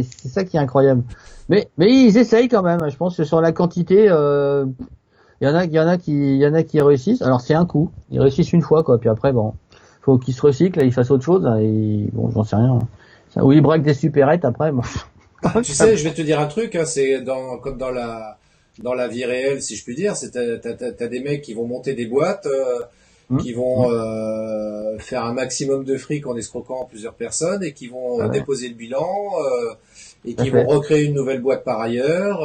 est incroyable. Mais ils essayent quand même. Je pense que sur la quantité, il y en a qui réussissent. Alors c'est un coup. Ils réussissent une fois, quoi. Puis après, bon, faut qu'ils se recyclent, ils fassent autre chose. Hein, et bon, j'en sais rien. Ou ils braquent des supérettes après. Bon. Bah, tu sais, je vais te dire un truc, hein, c'est comme dans la vie réelle, si je puis dire, t'as des mecs qui vont monter des boîtes, Hum, qui vont hum. faire un maximum de fric en escroquant plusieurs personnes et qui vont Ah ouais, déposer le bilan et tout à qui vont fait. recréer une nouvelle boîte par ailleurs,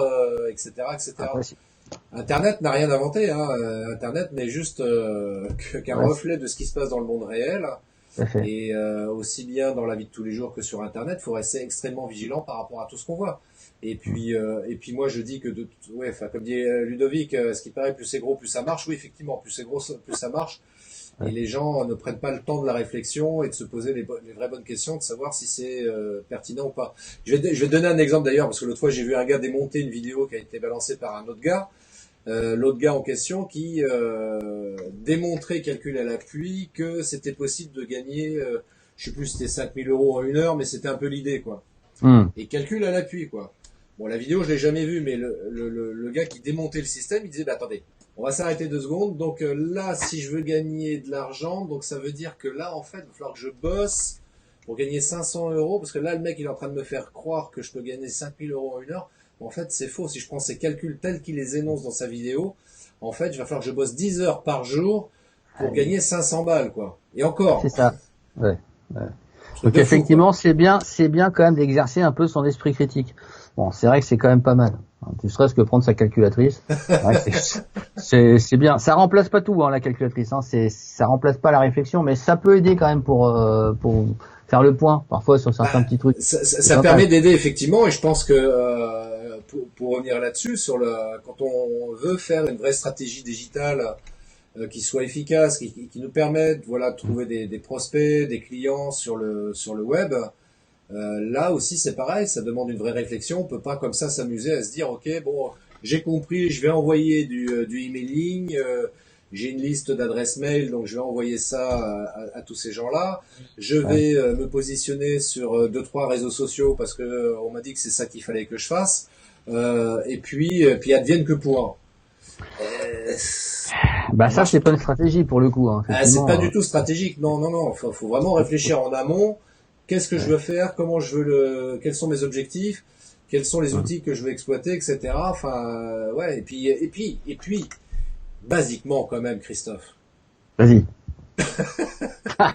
etc., Après, etc. Internet n'a rien inventé, hein. Internet n'est juste qu'un ouais, reflet de ce qui se passe dans le monde réel. tout à fait. Et aussi bien dans la vie de tous les jours que sur Internet, faut rester extrêmement vigilant par rapport à tout ce qu'on voit. Et puis moi je dis que ouais, enfin comme dit Ludovic, ce qui paraît plus c'est gros, plus ça marche. Oui, effectivement, plus c'est gros, plus ça marche. Et Ouais. les gens ne prennent pas le temps de la réflexion et de se poser les vraies bonnes questions, de savoir si c'est pertinent ou pas. Je vais donner un exemple d'ailleurs, parce que l'autre fois j'ai vu un gars démonter une vidéo qui a été balancée par un autre gars. L'autre gars en question qui démontrait, calcul à l'appui, que c'était possible de gagner, je sais plus si c'était 5000 euros en 1 heure, mais c'était un peu l'idée, quoi. Hum. Et calcul à l'appui, quoi. Bon, la vidéo, je l'ai jamais vue, mais le gars qui démontait le système, il disait, bah attendez, on va s'arrêter 2 secondes. Donc là, si je veux gagner de l'argent, donc ça veut dire que là, en fait, il va falloir que je bosse pour gagner 500 euros, parce que là, le mec, il est en train de me faire croire que je peux gagner 5000 euros en 1 heure. En fait, c'est faux. Si je prends ces calculs tels qu'il les énonce dans sa vidéo, en fait, il va falloir que je bosse 10 heures par jour pour Allez, gagner 500 balles, quoi. Et c'est encore, ça. Ouais. Ouais. truc Donc de fou, quoi. effectivement, c'est bien quand même d'exercer un peu son esprit critique. Bon, c'est vrai que c'est quand même pas mal. Hein, tu serais-ce que prendre sa calculatrice. Ouais, c'est bien. Ça remplace pas tout, hein, la calculatrice. Hein. Ça remplace pas la réflexion, mais ça peut aider quand même pour faire le point parfois sur Bah, certains petits trucs. C'est ça pas mal. permet d'aider effectivement, et je pense que pour revenir là-dessus, quand on veut faire une vraie stratégie digitale qui soit efficace, qui nous permette, voilà, de trouver des prospects, des clients sur le web. Là aussi, c'est pareil, ça demande une vraie réflexion. On peut pas comme ça s'amuser à se dire, ok, bon, j'ai compris, je vais envoyer du emailing, j'ai une liste d'adresses mail, donc je vais envoyer ça à tous ces gens-là. Je vais me positionner sur 2-3 réseaux sociaux parce que on m'a dit que c'est ça qu'il fallait que je fasse. Et puis advienne que pourra. Bah ça c'est pas une stratégie pour le coup. Hein, c'est pas du tout stratégique. Non. Faut vraiment réfléchir en amont. Qu'est-ce que je veux faire? Comment je veux quels sont mes objectifs? Quels sont les outils que je veux exploiter, etc. Enfin, ouais. Et puis, basiquement quand même, Christophe. Vas-y.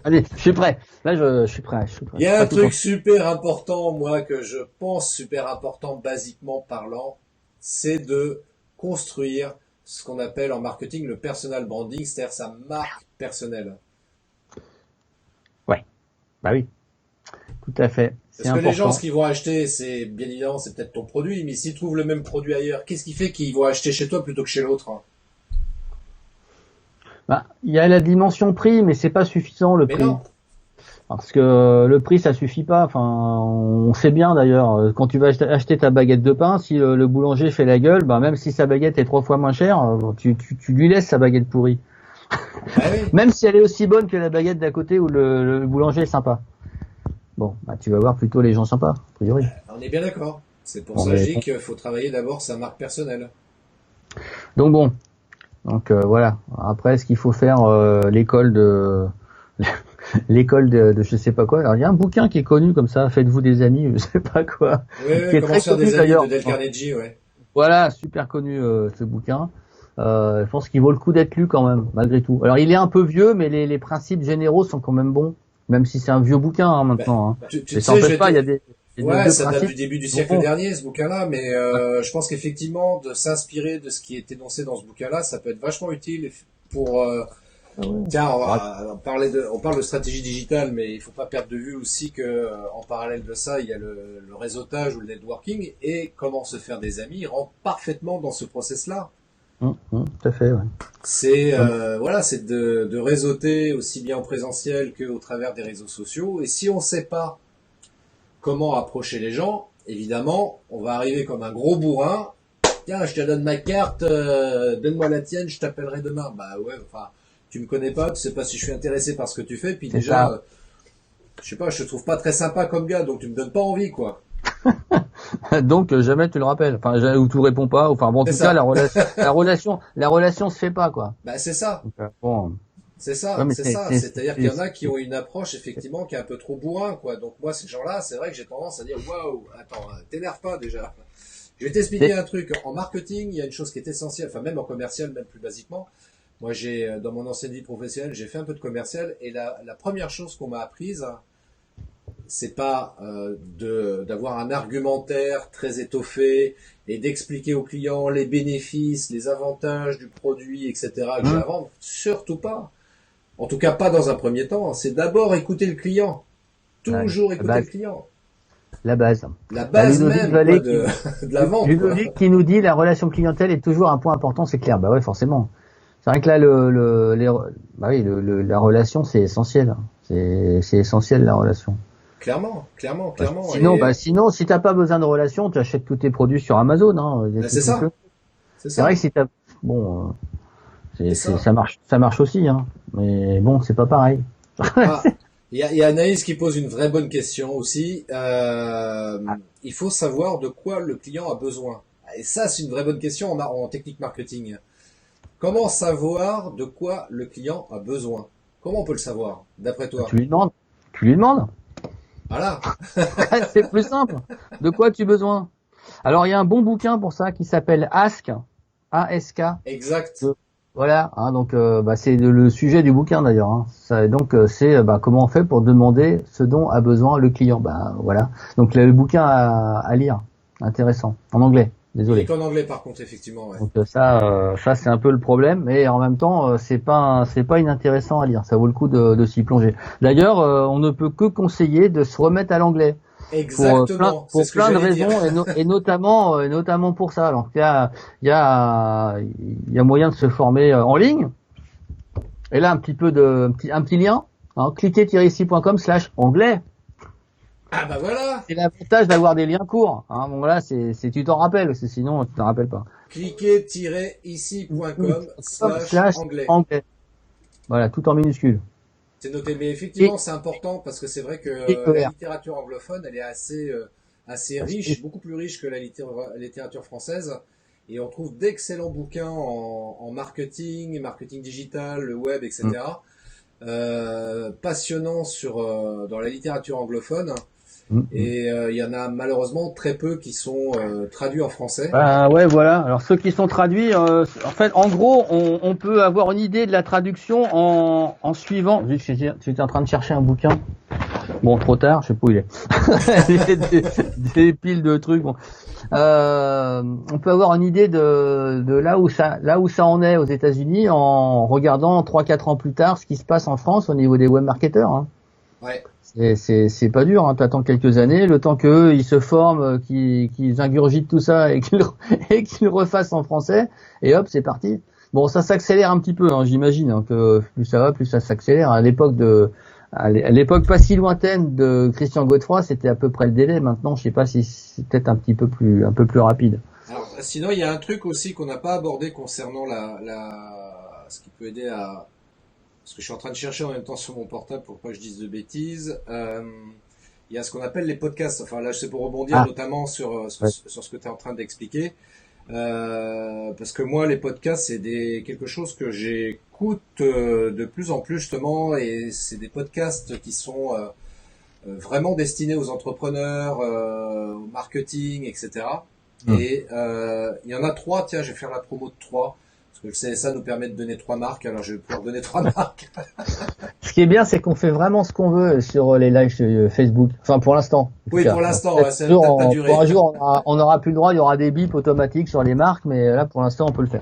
Allez, je suis prêt. Là, je suis prêt. Il y a un truc super important, moi, que je pense super important, basiquement parlant, c'est de construire ce qu'on appelle en marketing le personal branding, c'est-à-dire sa marque personnelle. Ouais. Bah oui. Tout à fait. Parce que les gens, ce qu'ils vont acheter, c'est bien évidemment, c'est peut-être ton produit, mais s'ils trouvent le même produit ailleurs, qu'est-ce qui fait qu'ils vont acheter chez toi plutôt que chez l'autre? Bah, il y a la dimension prix, mais c'est pas suffisant le prix. Non. Parce que le prix, ça suffit pas. Enfin, on sait bien d'ailleurs, quand tu vas acheter ta baguette de pain, si le boulanger fait la gueule, bah même si sa baguette est 3 fois moins chère, tu lui laisses sa baguette pourrie. Ah oui. Même si elle est aussi bonne que la baguette d'à côté où le boulanger est sympa. Bon, bah tu vas voir plutôt les gens sympas, a priori. On est bien d'accord. C'est pour ça que je dis qu'il faut travailler d'abord sa marque personnelle. Donc bon, voilà. Après, ce qu'il faut faire, l'école de je sais pas quoi. Alors il y a un bouquin qui est connu comme ça, faites-vous des amis, je sais pas quoi. Oui, qui est comment très faire connu des amis d'ailleurs. de Dale Carnegie, ouais. Voilà, super connu ce bouquin. Je pense qu'il vaut le coup d'être lu quand même, malgré tout. Alors il est un peu vieux, mais les principes généraux sont quand même bons, même si c'est un vieux bouquin hein, maintenant. Hein. Tu ça n'empêche pas, il y a des ouais, ça date principes du début du siècle dernier, ce bouquin-là, mais je pense qu'effectivement, de s'inspirer de ce qui est énoncé dans ce bouquin-là, ça peut être vachement utile pour... Tiens, on parle de stratégie digitale, mais il faut pas perdre de vue aussi que en parallèle de ça, il y a le réseautage ou le networking, et comment se faire des amis rentre parfaitement dans ce process-là. Tout à fait, ouais. C'est c'est de réseauter aussi bien en présentiel qu'au travers des réseaux sociaux, et si on sait pas comment approcher les gens, évidemment, on va arriver comme un gros bourrin. Tiens, je te donne ma carte, donne-moi la tienne, je t'appellerai demain. Bah ouais, enfin, tu me connais pas, tu sais pas si je suis intéressé par ce que tu fais, puis déjà, je sais pas, je te trouve pas très sympa comme gars, donc tu me donnes pas envie, quoi. Donc jamais tu le rappelles, enfin ou tu réponds pas, enfin bon en tout cas la relation se fait pas quoi. Bah c'est ça. Donc, bon. C'est ça, ouais, c'est-à-dire qu'il y en a qui ont une approche effectivement qui est un peu trop bourrin, quoi. Donc moi ces gens-là, c'est vrai que j'ai tendance à dire waouh, attends, t'énerve pas déjà. Je vais t'expliquer un truc. En marketing, il y a une chose qui est essentielle, enfin même en commercial, même plus basiquement. Moi j'ai dans mon ancienne vie professionnelle, j'ai fait un peu de commercial et la première chose qu'on m'a apprise, c'est pas d'avoir un argumentaire très étoffé et d'expliquer aux clients les bénéfices, les avantages du produit, etc. que j'ai à vendre. Surtout pas. En tout cas, pas dans un premier temps. C'est d'abord écouter le client. Toujours écouter le client. La base. La base même de la vente. Ludovic qui nous dit la relation clientèle est toujours un point important, c'est clair. Bah ouais, forcément. C'est vrai que là, la relation, c'est essentiel. C'est essentiel, la relation. Clairement. Sinon, si t'as pas besoin de relation, tu achètes tous tes produits sur Amazon, hein. C'est ça. C'est vrai que si t'as, ça marche aussi, hein. Mais bon, c'est pas pareil. Il y a Anaïs qui pose une vraie bonne question aussi. Il faut savoir de quoi le client a besoin. Et ça, c'est une vraie bonne question en technique marketing. Comment savoir de quoi le client a besoin? Comment on peut le savoir, d'après toi? Tu lui demandes. Voilà. C'est plus simple. De quoi as-tu besoin? Alors, il y a un bon bouquin pour ça qui s'appelle Ask. A-S-K. Exact. Voilà. Hein, donc, c'est le sujet du bouquin d'ailleurs. Hein. C'est comment on fait pour demander ce dont a besoin le client. Voilà. Donc, le bouquin à lire. Intéressant. En anglais. Désolé. Et qu'en anglais, par contre, effectivement. Ouais. Donc ça c'est un peu le problème, mais en même temps, c'est pas inintéressant à lire. Ça vaut le coup de s'y plonger. D'ailleurs, on ne peut que conseiller de se remettre à l'anglais. Exactement. Pour plein de raisons, et notamment pour ça. Alors, il y a moyen de se former en ligne. Et là, un petit lien. Hein, cliquez-ici.com/anglais. Ah bah voilà. C'est l'avantage d'avoir des liens courts. Hein. Bon là, tu t'en rappelles, sinon tu t'en rappelles pas. cliquez-ici.com/anglais. Voilà, tout en minuscule. C'est noté, mais effectivement, c'est important parce que c'est vrai que la littérature anglophone, elle est assez riche, beaucoup plus riche que la littérature française. Et on trouve d'excellents bouquins en marketing digital, le web, etc. Passionnants dans la littérature anglophone. Et il y en a malheureusement très peu qui sont traduits en français. Ouais, voilà. Alors ceux qui sont traduits, en fait, en gros, on peut avoir une idée de la traduction en suivant. J'étais en train de chercher un bouquin. Bon, trop tard, je sais pas où il est. des piles de trucs. Bon. On peut avoir une idée de là où ça en est aux États-Unis en regardant 3-4 ans plus tard ce qui se passe en France au niveau des webmarketeurs. Hein. Ouais. C'est pas dur, hein. T'attends quelques années, le temps qu'eux ils se forment, qu'ils ingurgitent tout ça et qu'ils le refassent en français, et hop, c'est parti. Bon, ça s'accélère un petit peu, hein, j'imagine, hein, que plus ça va, plus ça s'accélère. À l'époque pas si lointaine de Christian Godefroy, c'était à peu près le délai. Maintenant, je sais pas si c'est peut-être un peu plus rapide. Alors, sinon, il y a un truc aussi qu'on n'a pas abordé concernant ce qui peut aider à... Parce que je suis en train de chercher en même temps sur mon portable pour pas que je dise de bêtises. Il y a ce qu'on appelle les podcasts. Enfin, là, c'est pour rebondir notamment sur ce que tu es en train d'expliquer. Parce que moi, les podcasts, c'est quelque chose que j'écoute de plus en plus, justement. Et c'est des podcasts qui sont vraiment destinés aux entrepreneurs, au marketing, etc. Et il y en a 3. Tiens, je vais faire la promo de 3. Parce que le CSA nous permet de donner 3 marques, alors je vais pouvoir donner 3 marques. Ce qui est bien, c'est qu'on fait vraiment ce qu'on veut sur les lives Facebook. Enfin, pour l'instant. Oui, pour l'instant, ça va peut-être pas durer. Pour un jour, on n'aura plus le droit, il y aura des bips automatiques sur les marques, mais là, pour l'instant, on peut le faire.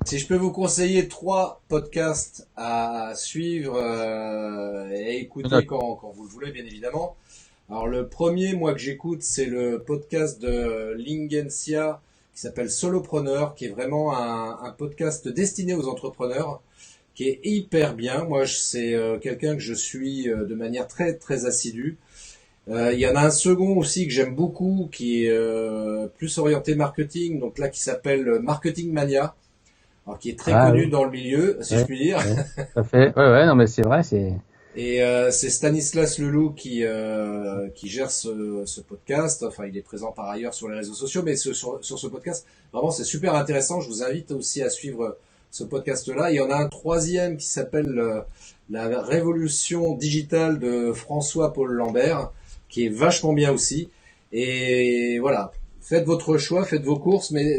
Si je peux vous conseiller 3 podcasts à suivre et écouter quand vous le voulez, bien évidemment. Alors, le premier, moi, que j'écoute, c'est le podcast de Lingensia, qui s'appelle Solopreneur, qui est vraiment un podcast destiné aux entrepreneurs, qui est hyper bien. Moi, c'est quelqu'un que je suis de manière très très assidue. Il y en a un second aussi que j'aime beaucoup, qui est plus orienté marketing, donc là qui s'appelle Marketing Mania, alors qui est très connu dans le milieu, si je puis dire. Ouais, ça fait. Ouais, non mais c'est vrai, c'est. Et c'est Stanislas Leloup qui gère ce podcast. Enfin, il est présent par ailleurs sur les réseaux sociaux, mais sur ce podcast, vraiment, c'est super intéressant. Je vous invite aussi à suivre ce podcast-là. Il y en a un troisième qui s'appelle La Révolution digitale de François-Paul Lambert, qui est vachement bien aussi. Et voilà, faites votre choix, faites vos courses, mais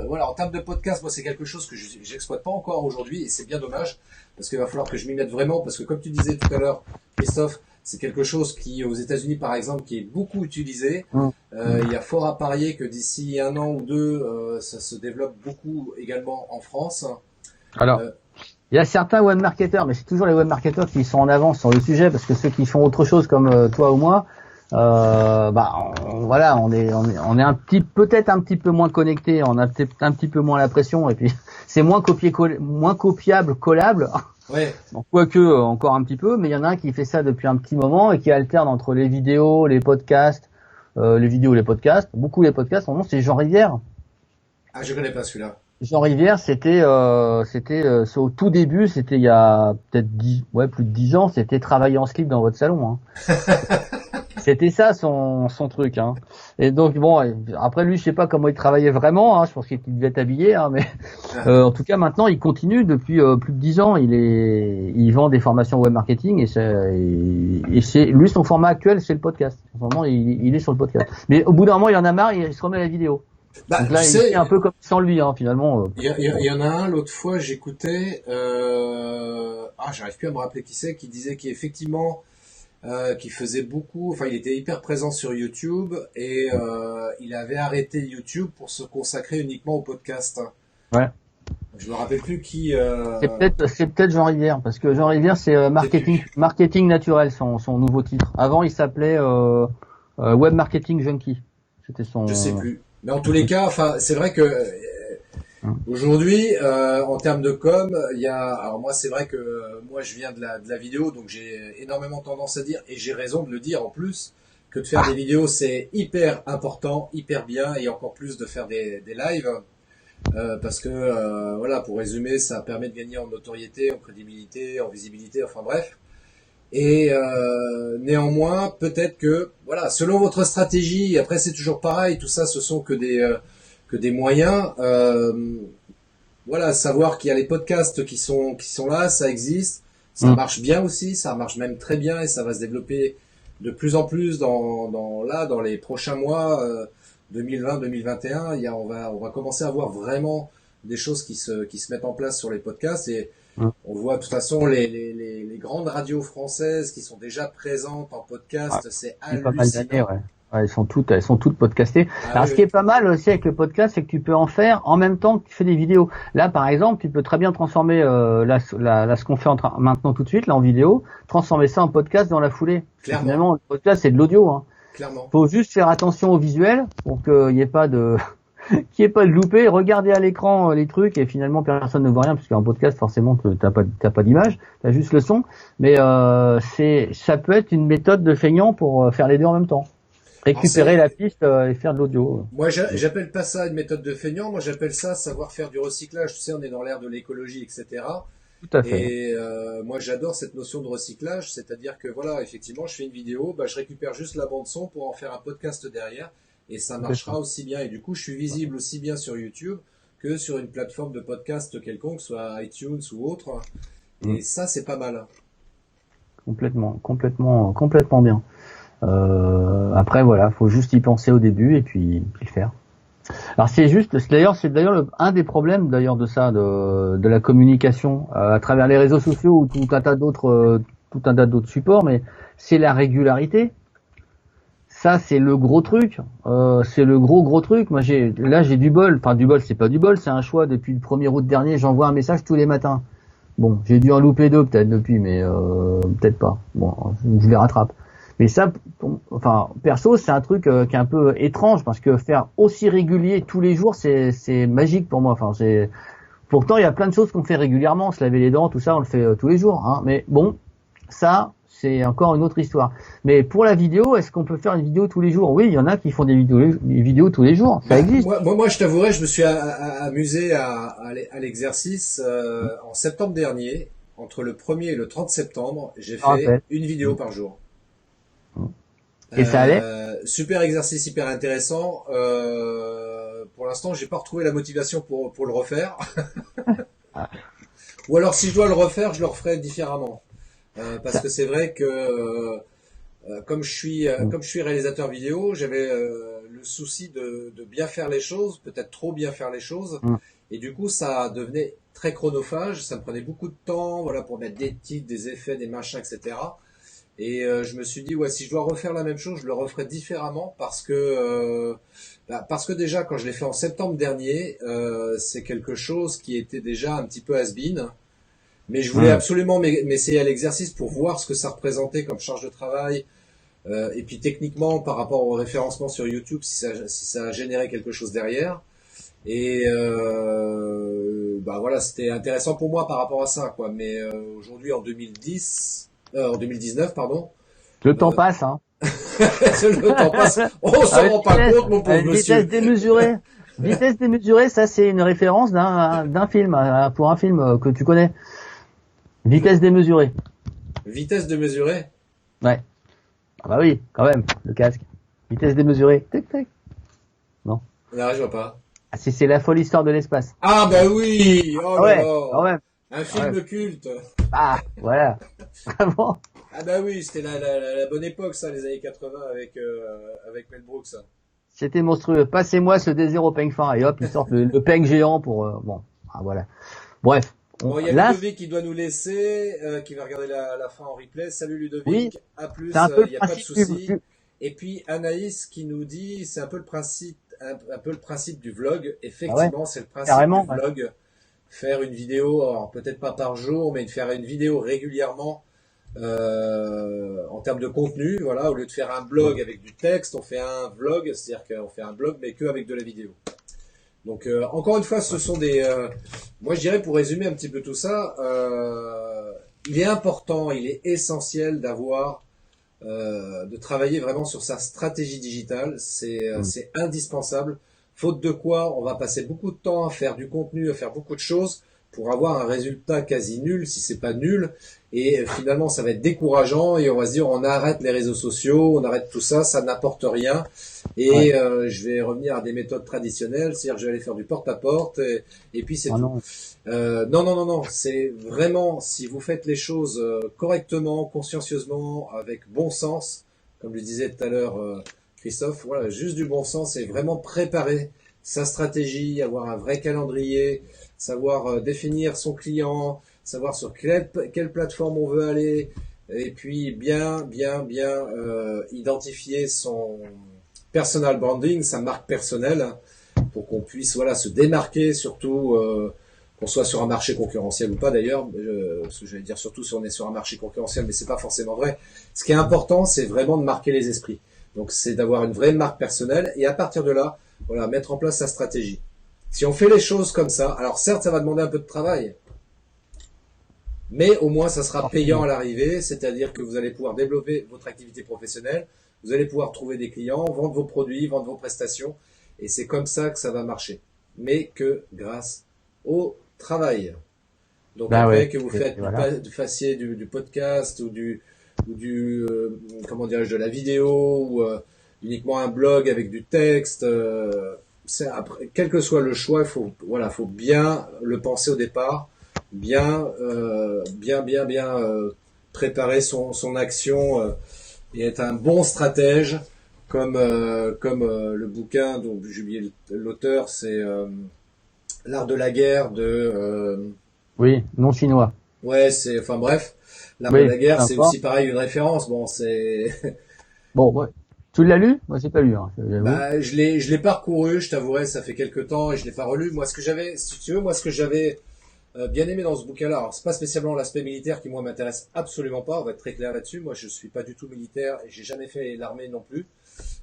voilà, en termes de podcast, moi, c'est quelque chose que j'exploite pas encore aujourd'hui, et c'est bien dommage. Parce qu'il va falloir que je m'y mette vraiment, parce que comme tu disais tout à l'heure, Christophe, c'est quelque chose qui, aux États-Unis par exemple, qui est beaucoup utilisé. Il y a fort à parier que d'ici 1 an ou 2, ça se développe beaucoup également en France. Alors, il y a certains webmarketeurs, mais c'est toujours les webmarketeurs qui sont en avance sur le sujet, parce que ceux qui font autre chose comme toi ou moi, voilà, on est peut-être un petit peu moins connecté, on a peut-être un petit peu moins la pression, et puis c'est moins copiable, collable. Ouais. Donc, quoique encore un petit peu, mais il y en a un qui fait ça depuis un petit moment et qui alterne entre les vidéos, les podcasts, beaucoup les podcasts. Son nom c'est Jean Rivière. Ah, je connais pas celui-là. Jean Rivière, c'était au tout début, c'était il y a peut-être plus de 10 ans, c'était travailler en slip dans votre salon. Hein. C'était ça son truc. Hein. Et donc bon, après lui, je sais pas comment il travaillait vraiment. Hein, je pense qu'il devait être habillé, hein, mais en tout cas maintenant, il continue depuis plus de 10 ans. Il vend des formations web marketing et c'est lui son format actuel, c'est le podcast. Vraiment, il est sur le podcast. Mais au bout d'un moment, il en a marre, il se remet à la vidéo. Bah, donc là, il est un peu comme sans lui, hein, finalement. Il y en a un, l'autre fois, j'écoutais, j'arrive plus à me rappeler qui c'est, qui disait qu'effectivement, qui faisait beaucoup, enfin, il était hyper présent sur YouTube et il avait arrêté YouTube pour se consacrer uniquement au podcast. Ouais. Je me rappelle plus qui. C'est peut-être Jean Rivière, parce que Jean Rivière, c'est marketing naturel, son nouveau titre. Avant, il s'appelait Web Marketing Junkie. C'était son. Je sais plus. Mais en tous les cas, enfin, c'est vrai que aujourd'hui, en termes de com, il y a. Alors moi, c'est vrai que moi, je viens de la vidéo, donc j'ai énormément tendance à dire, et j'ai raison de le dire en plus, que de faire des vidéos, c'est hyper important, hyper bien, et encore plus de faire des lives. parce que voilà, pour résumer, ça permet de gagner en notoriété, en crédibilité, en visibilité, enfin bref. Et néanmoins, peut-être que voilà, selon votre stratégie, après c'est toujours pareil, tout ça, ce sont que des moyens. Voilà, savoir qu'il y a les podcasts qui sont là, ça existe, ça marche bien aussi, ça marche même très bien et ça va se développer de plus en plus dans les prochains mois 2020-2021. On va commencer à voir vraiment des choses qui se mettent en place sur les podcasts et on voit de toute façon les grandes radios françaises qui sont déjà présentes en podcast, c'est Pas mal d'années, hallucinant. ouais. Ouais, elles sont toutes podcastées. Alors, Oui, ce qui est oui. pas mal aussi avec le podcast, c'est que tu peux en faire en même temps que tu fais des vidéos. Là, par exemple, tu peux très bien transformer ce qu'on fait maintenant tout de suite, là en vidéo, transformer ça en podcast dans la foulée. Parce que Clairement, finalement, le podcast, c'est de l'audio. Hein. clairement. Faut juste faire attention au visuel pour qu'il n'y ait pas de qu'il n'y ait pas de loupé. Regardez à l'écran les trucs et finalement personne ne voit rien parce qu'en podcast, forcément, t'as pas d'image, t'as juste le son. Mais ça peut être une méthode de feignant pour faire les deux en même temps. Alors Récupérer la piste et faire de l'audio. moi, j'appelle pas ça une méthode de feignant. Moi, j'appelle ça savoir faire du recyclage. Tu sais, on est dans l'ère de l'écologie, etc. Tout à fait. Et moi, j'adore cette notion de recyclage, c'est-à-dire que voilà, effectivement, je fais une vidéo, bah, je récupère juste la bande son pour en faire un podcast derrière, et ça marchera aussi bien. Et du coup, je suis visible aussi bien sur YouTube que sur une plateforme de podcast quelconque, soit iTunes ou autre. Et ça, c'est pas mal. Complètement bien. Après voilà, faut juste y penser au début et puis le faire. Alors c'est d'ailleurs un des problèmes d'ailleurs de ça, de la communication à travers les réseaux sociaux ou tout un tas d'autres supports, mais c'est la régularité. Ça c'est le gros truc, c'est le gros truc. Moi j'ai du bol, enfin du bol c'est pas du bol, c'est un choix. Depuis le 1er août dernier, j'envoie un message tous les matins. Bon, j'ai dû en louper 2 peut-être depuis, mais peut-être pas. Bon, je les rattrape. Mais ça, enfin, perso, c'est un truc qui est un peu étrange parce que faire aussi régulier tous les jours, c'est magique pour moi. Enfin, pourtant il y a plein de choses qu'on fait régulièrement, se laver les dents, tout ça, on le fait tous les jours. Hein. Mais bon, ça, c'est encore une autre histoire. Mais pour la vidéo, est-ce qu'on peut faire une vidéo tous les jours? Oui, il y en a qui font des vidéos tous les jours. Ça existe. Moi, je t'avouerai, je me suis amusé à l'exercice en septembre dernier. Entre le 1er et le 30 septembre, j'ai fait une vidéo par jour. Et ça allait? Super exercice, hyper intéressant. Pour l'instant, j'ai pas retrouvé la motivation pour le refaire. Ou alors, si je dois le refaire, je le referai différemment. Parce que c'est vrai que comme je suis réalisateur vidéo, j'avais le souci de bien faire les choses, peut-être trop bien faire les choses, et du coup, ça devenait très chronophage. Ça me prenait beaucoup de temps, voilà, pour mettre des titres, des effets, des machins, etc. Et je me suis dit, ouais, si je dois refaire la même chose, je le referai différemment parce que déjà, quand je l'ai fait en septembre dernier, c'est quelque chose qui était déjà un petit peu has-been. Mais je voulais absolument m'essayer à l'exercice pour voir ce que ça représentait comme charge de travail. Et puis techniquement, par rapport au référencement sur YouTube, si ça générait quelque chose derrière. Et bah voilà, c'était intéressant pour moi par rapport à ça, quoi. Mais aujourd'hui, en 2019, pardon. Le temps passe, hein. Le temps passe. On s'en rend pas compte, mon pauvre monsieur. Vitesse démesurée. Vitesse démesurée, ça c'est une référence d'un film, pour un film que tu connais. Vitesse démesurée. Vitesse démesurée? Ouais. Ah bah oui, quand même, le casque. Vitesse démesurée. Tac, tac. Non. Non, je vois pas. Ah, c'est la folle histoire de l'espace. Ah bah oui. Oh là là. Quand même. Un film culte. Ah, voilà. Vraiment. Ah bah oui, c'était la bonne époque, ça, les années 80 avec Mel Brooks. Ça. C'était monstrueux. Passez-moi ce désir au peigne fin. Et hop, ils sortent le peigne géant pour, bon. Ah, voilà. Bref. Bon, il y a Ludovic qui doit nous laisser, qui va regarder la fin en replay. Salut Ludovic. Oui. À plus, il n'y a pas de souci. Et puis Anaïs qui nous dit, c'est un peu le principe du vlog. Effectivement, c'est le principe du vlog. Faire une vidéo, alors peut-être pas par jour, mais faire une vidéo régulièrement en termes de contenu. Voilà, au lieu de faire un blog avec du texte, on fait un vlog, c'est-à-dire qu'on fait un blog mais que avec de la vidéo. Donc encore une fois, ce sont moi je dirais pour résumer un petit peu tout ça, il est important, il est essentiel de travailler vraiment sur sa stratégie digitale. C'est indispensable faute de quoi on va passer beaucoup de temps à faire du contenu, à faire beaucoup de choses pour avoir un résultat quasi nul, si c'est pas nul. Et finalement, ça va être décourageant et on va se dire, on arrête les réseaux sociaux, on arrête tout ça, ça n'apporte rien. Et je vais revenir à des méthodes traditionnelles, c'est-à-dire que je vais aller faire du porte-à-porte et puis c'est tout. Non. Non. C'est vraiment, si vous faites les choses correctement, consciencieusement, avec bon sens, comme le disait tout à l'heure Christophe, voilà, juste du bon sens et vraiment préparer sa stratégie, avoir un vrai calendrier, savoir définir son client, savoir sur quelle plateforme on veut aller, et puis bien identifier son personal branding, sa marque personnelle, pour qu'on puisse se démarquer, surtout qu'on soit sur un marché concurrentiel ou pas d'ailleurs, ce que j'allais dire surtout si on est sur un marché concurrentiel, mais c'est pas forcément vrai. Ce qui est important, c'est vraiment de marquer les esprits. Donc c'est d'avoir une vraie marque personnelle et à partir de là, mettre en place sa stratégie. Si on fait les choses comme ça, alors certes ça va demander un peu de travail, mais au moins ça sera payant à l'arrivée, c'est-à-dire que vous allez pouvoir développer votre activité professionnelle, vous allez pouvoir trouver des clients, vendre vos produits, vendre vos prestations, et c'est comme ça que ça va marcher. Mais que grâce au travail. Donc après que vous fassiez du podcast ou du comment dirais-je, de la vidéo ou uniquement un blog avec du texte, après, quel que soit le choix, il faut bien le penser au départ, bien préparer son action et être un bon stratège comme le bouquin dont j'ai oublié l'auteur, c'est L'art de la guerre de oui, non chinois. Ouais, enfin bref, L'art de la guerre, c'est aussi pareil une référence. Bon, c'est bon, ouais. Tu l'as lu? Moi, j'ai pas lu. Hein, je l'ai parcouru. Je t'avouerai, ça fait quelques temps et je l'ai pas relu. Moi, ce que j'avais bien aimé dans ce bouquin-là, alors c'est pas spécialement l'aspect militaire qui moi m'intéresse absolument pas. On va être très clair là-dessus. Moi, je suis pas du tout militaire et j'ai jamais fait l'armée non plus.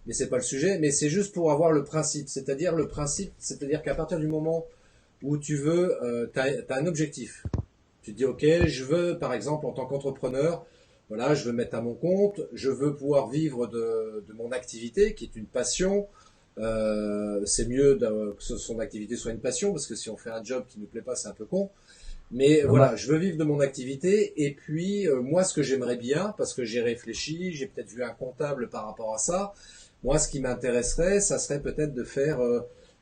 Mais c'est pas le sujet. Mais c'est juste pour avoir le principe. C'est-à-dire qu'à partir du moment où tu veux, t'as un objectif. Tu te dis, ok, je veux, par exemple, en tant qu'entrepreneur, je veux mettre à mon compte, je veux pouvoir vivre de mon activité, qui est une passion. C'est mieux que son activité soit une passion, parce que si on fait un job qui nous plaît pas, c'est un peu con. Mais je veux vivre de mon activité. Et puis, moi, ce que j'aimerais bien, parce que j'ai réfléchi, j'ai peut-être vu un comptable par rapport à ça. Moi, ce qui m'intéresserait, ça serait peut-être de faire,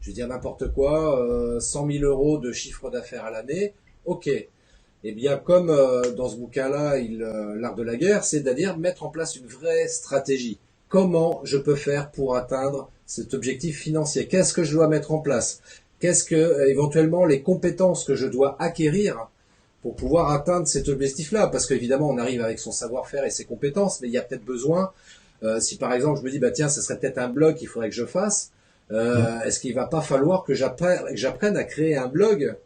je vais dire n'importe quoi, 100 000 euros de chiffre d'affaires à l'année. Ok. Eh bien, comme dans ce bouquin-là, l'art de la guerre, c'est-à-dire mettre en place une vraie stratégie. Comment je peux faire pour atteindre cet objectif financier? Qu'est-ce que je dois mettre en place? Qu'est-ce que, éventuellement, les compétences que je dois acquérir pour pouvoir atteindre cet objectif-là? Parce qu'évidemment, on arrive avec son savoir-faire et ses compétences, mais il y a peut-être besoin, si par exemple, je me dis, tiens, ça serait peut-être un blog qu'il faudrait que je fasse, est-ce qu'il va pas falloir que j'apprenne à créer un blog?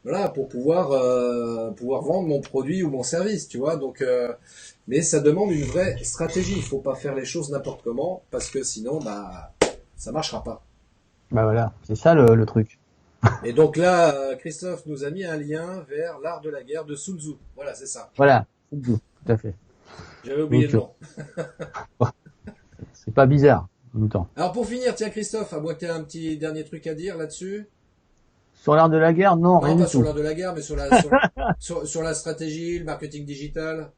Voilà, pour pouvoir vendre mon produit ou mon service, tu vois. Donc, mais ça demande une vraie stratégie. Il faut pas faire les choses n'importe comment, parce que sinon, ça marchera pas. Voilà, c'est ça le truc. Et donc là, Christophe nous a mis un lien vers l'art de la guerre de Sun Tzu. Voilà, c'est ça. Voilà, Sun Tzu, tout à fait. J'avais oublié le nom. C'est pas bizarre, en même temps. Alors pour finir, tiens Christophe, à moins que tu aies un petit dernier truc à dire là-dessus. Sur l'art de la guerre, non, rien pas du sur tout. l'art de la guerre, mais sur la stratégie, le marketing digital.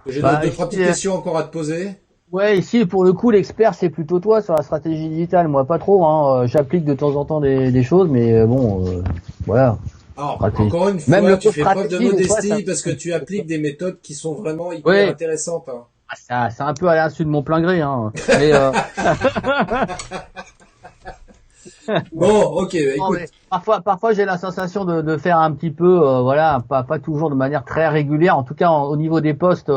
J'ai deux, trois petites questions encore à te poser. Ouais, ici, pour le coup, l'expert, c'est plutôt toi sur la stratégie digitale. Moi, pas trop, hein. J'applique de temps en temps des choses, mais voilà. Alors, encore une fois, tu fais preuve de modestie parce que tu appliques des méthodes qui sont vraiment hyper intéressantes. Hein. C'est un peu à l'insu de mon plein gré, hein. Mais, bon, ok, écoute. Parfois j'ai la sensation de faire un petit peu, pas toujours de manière très régulière. En tout cas, au niveau des posts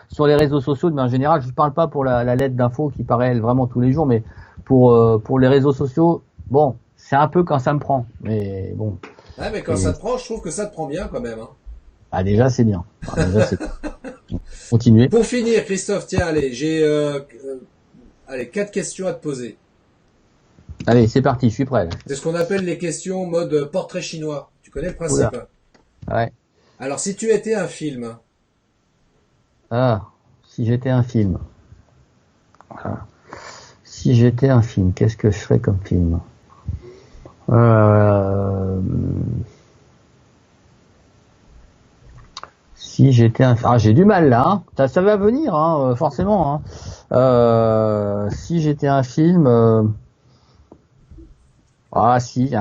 sur les réseaux sociaux, mais en général, je parle pas pour la lettre d'info qui paraît vraiment tous les jours, mais pour les réseaux sociaux, bon, c'est un peu quand ça me prend, mais bon. Ouais, mais quand ça te prend, je trouve que ça te prend bien quand même. Hein. Ah, déjà c'est bien. Continuez. Pour finir, Christophe, tiens, allez, j'ai 4 questions à te poser. Allez, c'est parti, je suis prêt. Là. C'est ce qu'on appelle les questions mode portrait chinois. Tu connais le principe? Oula. Ouais. Alors, si tu étais un film. Ah, si j'étais un film. Voilà. Si j'étais un film, qu'est-ce que je ferais comme film? Euh, Si j'étais un... Ah, j'ai du mal là, hein. Ça va venir, hein, forcément. Hein. Si j'étais un film... Ah si,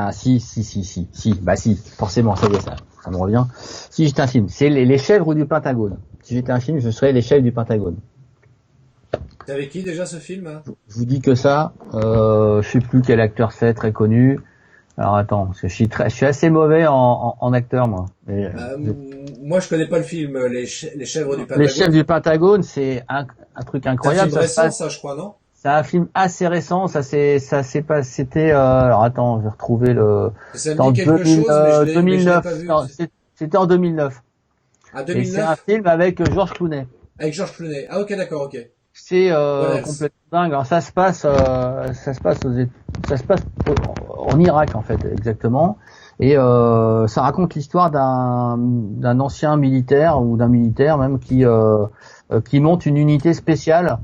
forcément, ça y est, ça me revient. Si j'étais un film, c'est les chèvres du Pentagone. Si j'étais un film, je serais les chèvres du Pentagone. C'est avec qui déjà ce film, hein? Je vous dis que ça, je sais plus quel acteur c'est, très connu. Alors attends, parce que je suis assez mauvais en acteur, moi. Et, Moi, je connais pas le film, les chèvres du les Pentagone. chefs du Pentagone, c'est un truc C'est un incroyable. film Ça se récent, passe. ça, je crois, non? C'est un film assez récent. Ça s'est pas. C'était. Alors attends, je vais retrouver le. Ça me C'était en dit quelque 2000, chose, mais je l'ai 2009. pas vu. Non, c'était en 2009. À Et c'est un 2009? film avec George Clooney. Avec George Clooney. Ah, ok, d'accord, ok. C'est Voilà. complètement dingue. Alors, ça se passe en Irak en fait exactement. Et ça raconte l'histoire d'un ancien militaire ou d'un militaire même qui monte une unité spéciale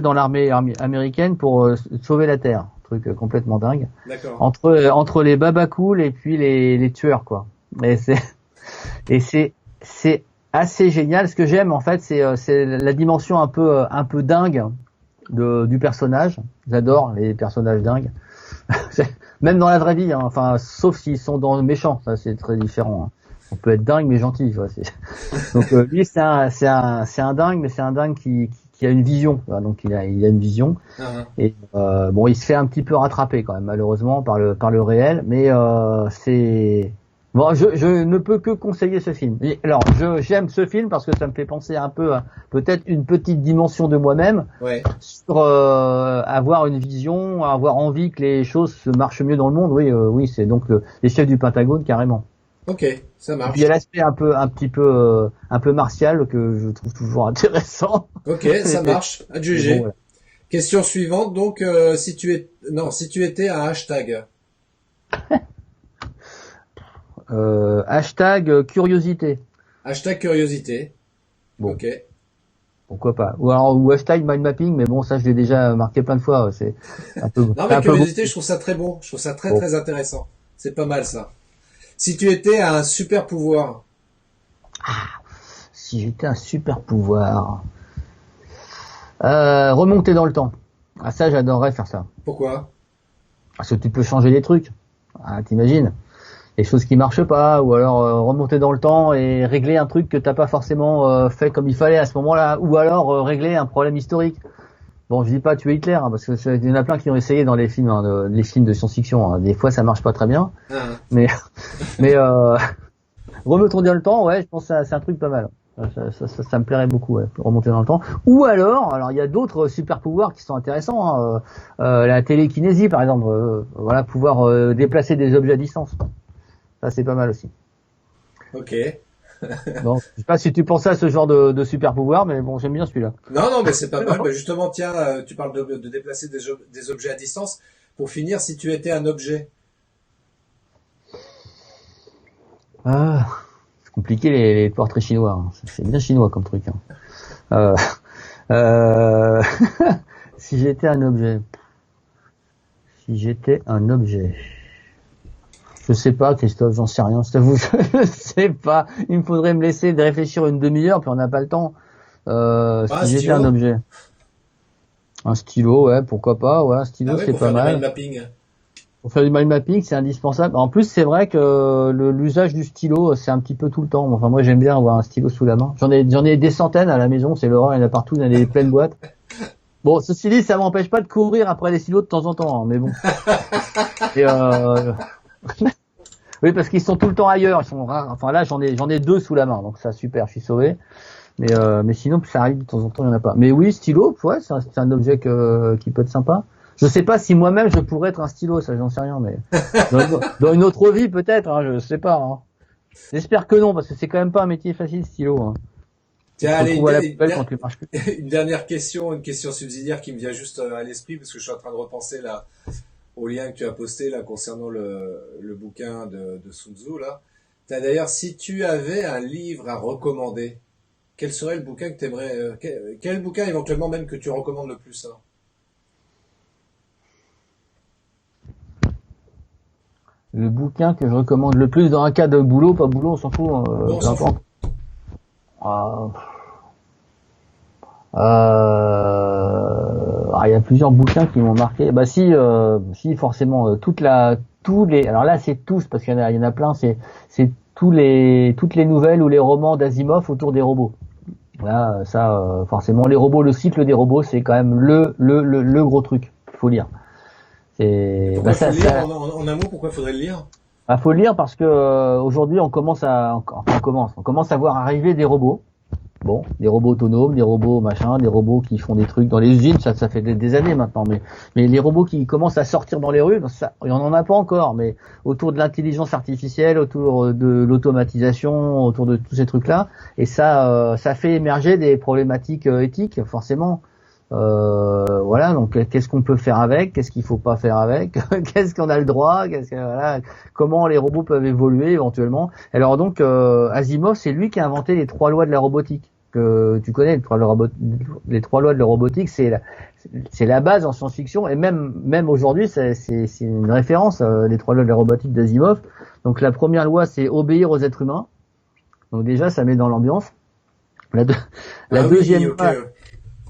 dans l'armée américaine pour sauver la terre. Un truc complètement dingue. D'accord. Entre les babacools et puis les tueurs quoi. Et c'est assez génial. Ce que j'aime en fait, c'est la dimension un peu dingue du personnage. J'adore les personnages dingues. Même dans la vraie vie, hein. Enfin, sauf s'ils sont dans le méchant, ça c'est très différent. Hein. On peut être dingue mais gentil. Donc lui c'est un dingue, mais c'est un dingue qui a une vision. Voilà. Donc il a une vision. Et bon, il se fait un petit peu rattraper quand même malheureusement par le réel, mais c'est bon, je ne peux que conseiller ce film. Et alors, j'aime ce film parce que ça me fait penser un peu à peut-être une petite dimension de moi-même Ouais. sur avoir une vision, avoir envie que les choses se marchent mieux dans le monde. Oui, c'est donc les chefs du Pentagone carrément. Ok, ça Et marche. puis il y a l'aspect un peu martial que je trouve toujours intéressant. Ok, ça marche. À te juger. Bon, voilà. Question suivante, donc, si tu étais un hashtag. Hashtag curiosité. Hashtag curiosité. Bon. Ok. Pourquoi pas. Ou hashtag mind mapping, mais bon, ça je l'ai déjà marqué plein de fois. C'est un peu. Non, c'est mais un peu curiosité, beaucoup. je trouve ça très bon. Je trouve ça très, Bon. très intéressant. C'est pas mal, ça. Si tu étais un super pouvoir. Si j'étais un super pouvoir, remonter dans le temps. Ah ça, j'adorerais faire ça. Pourquoi? Parce que tu peux changer des trucs. Ah, t'imagines? Les choses qui marchent pas, ou alors remonter dans le temps et régler un truc que t'as pas forcément fait comme il fallait à ce moment-là, ou alors régler un problème historique. Bon, je dis pas tuer Hitler, hein, parce que il y en a plein qui ont essayé dans les films, hein, les films de science-fiction. Hein. Des fois, ça marche pas très bien, Ah, mais remontons dans le temps, ouais, je pense que c'est un truc pas mal. Ça me plairait beaucoup, ouais, remonter dans le temps. Ou alors il y a d'autres super pouvoirs qui sont intéressants. Hein, la télékinésie, par exemple, voilà, pouvoir déplacer des objets à distance. Ça, c'est pas mal aussi. ok. Bon, je sais pas si tu pensais à ce genre de super pouvoir, mais bon, j'aime bien celui-là. Non, non, mais c'est pas mal. Bah, justement, tiens, tu parles de déplacer des objets à distance. Pour finir, si tu étais un objet. Ah, c'est compliqué les portraits chinois. Hein. C'est bien chinois comme truc. Hein. Euh, si j'étais un objet. Si j'étais un objet. Je sais pas, Christophe, j'en sais rien. Je t'avoue, je sais pas. Il me faudrait me laisser de réfléchir une demi-heure, puis on n'a pas le temps. Si j'étais un objet. Un stylo, ouais, pourquoi pas. Ouais, un stylo, Ah ouais, c'est pour pas faire du mal. mind mapping. Pour faire du mind mapping, c'est indispensable. En plus, c'est vrai que l'usage du stylo, c'est un petit peu tout le temps. Enfin, moi, j'aime bien avoir un stylo sous la main. J'en ai des centaines à la maison. C'est l'horreur, il y en a partout, il y en a des pleines boîtes. Bon, ceci dit, ça m'empêche pas de courir après les stylos de temps en temps, hein, mais bon. Et oui, parce qu'ils sont tout le temps ailleurs. Ils sont rares. Enfin là, j'en ai deux sous la main, donc ça super, je suis sauvé. Mais sinon, ça arrive de temps en temps, il y en a pas. Mais oui, stylo, ouais, c'est un objet qui peut être sympa. Je sais pas si moi-même je pourrais être un stylo, ça j'en sais rien, mais dans une autre vie peut-être, hein, je sais pas. Hein. J'espère que non, parce que c'est quand même pas un métier facile, stylo. Hein. Tiens, allez, Quand tu marches plus. une dernière question, une question subsidiaire qui me vient juste à l'esprit, parce que je suis en train de repenser là au lien que tu as posté là concernant le bouquin de Sun Tzu là. T'as d'ailleurs, si tu avais un livre à recommander, quel serait le bouquin que t'aimerais, quel bouquin éventuellement même que tu recommandes le plus, hein? Le bouquin que je recommande le plus dans un cas de boulot, pas boulot, on s'en fout. Non, on s'en fout. Il y a plusieurs bouquins qui m'ont marqué. Bah si, forcément, alors là c'est tous parce qu'il y en a plein. C'est toutes les nouvelles ou les romans d'Asimov autour des robots. Là, ça, forcément, les robots, le cycle des robots, c'est quand même le gros truc. Il faut lire. Pourquoi faut le lire en un mot, pourquoi faudrait le lire? Faut le lire parce que aujourd'hui on commence à voir arriver des robots. Bon, des robots autonomes, des robots machin, des robots qui font des trucs dans les usines, ça fait des années maintenant, mais les robots qui commencent à sortir dans les rues, ça, il y en a pas encore, mais autour de l'intelligence artificielle, autour de l'automatisation, autour de tous ces trucs-là, et ça fait émerger des problématiques éthiques, forcément. Voilà, donc qu'est-ce qu'on peut faire avec, qu'est-ce qu'il faut pas faire avec, qu'est-ce qu'on a le droit, comment les robots peuvent évoluer éventuellement. Alors donc Asimov, c'est lui qui a inventé les 3 lois de la robotique. Que tu connais, les 3 lois de la robotique, c'est la base en science-fiction, et même aujourd'hui c'est une référence, les 3 lois de la robotique d'Asimov. Donc la première loi, c'est obéir aux êtres humains. Donc déjà ça met dans l'ambiance. La deuxième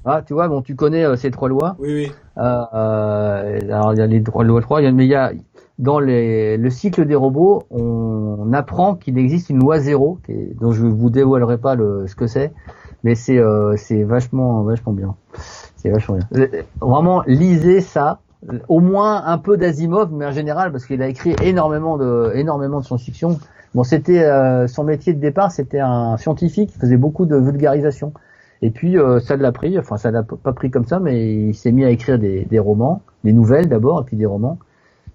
loi, tu vois, bon, tu connais ces 3 lois. Oui, oui. Alors il y a les lois 3, mais il y a dans le cycle des robots, on apprend qu'il existe une loi 0, dont je vous dévoilerai pas ce que c'est, mais c'est vachement bien. C'est vachement bien. Vraiment, lisez ça. Au moins un peu d'Asimov, mais en général, parce qu'il a écrit énormément de science-fiction. Bon, c'était son métier de départ, c'était un scientifique qui faisait beaucoup de vulgarisation. Et puis ça l'a pris, enfin ça l'a pas pris comme ça, mais il s'est mis à écrire des romans, des nouvelles d'abord, et puis des romans.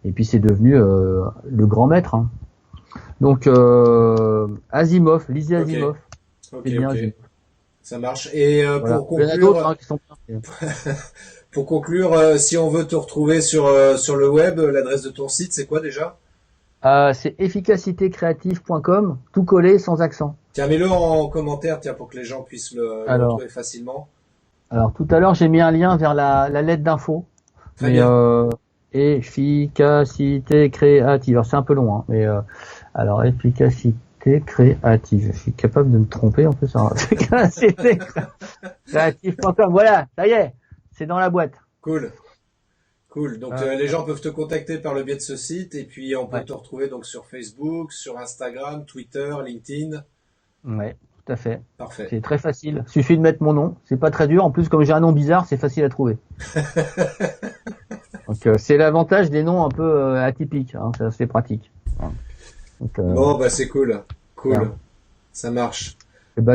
Et puis c'est devenu le grand maître. Hein. Donc Asimov, lisez Asimov. Ok. C'est bien, Asimov. Ça marche. Et Voilà. pour conclure, il y en a d'autres qui sont pour conclure, si on veut te retrouver sur le web, l'adresse de ton site, c'est quoi déjà? C'est efficacitécreative.com, tout collé sans accent. Tiens, mets-le en commentaire, pour que les gens puissent le retrouver facilement. Alors, tout à l'heure, j'ai mis un lien vers la lettre d'info. Très bien. Efficacité créative. Alors, c'est un peu long, hein, mais alors, efficacité créative. Je suis capable de me tromper, en plus. Hein. Efficacité créative.com. Voilà, ça y est, c'est dans la boîte. Cool. Donc les gens peuvent te contacter par le biais de ce site, et puis on peut te retrouver donc sur Facebook, sur Instagram, Twitter, LinkedIn. Ouais, tout à fait. Parfait. C'est très facile. Suffit de mettre mon nom. C'est pas très dur. En plus, comme j'ai un nom bizarre, c'est facile à trouver. Donc c'est l'avantage des noms un peu atypiques. Hein, c'est pratique. Donc, bon, c'est cool. Bien. Ça marche.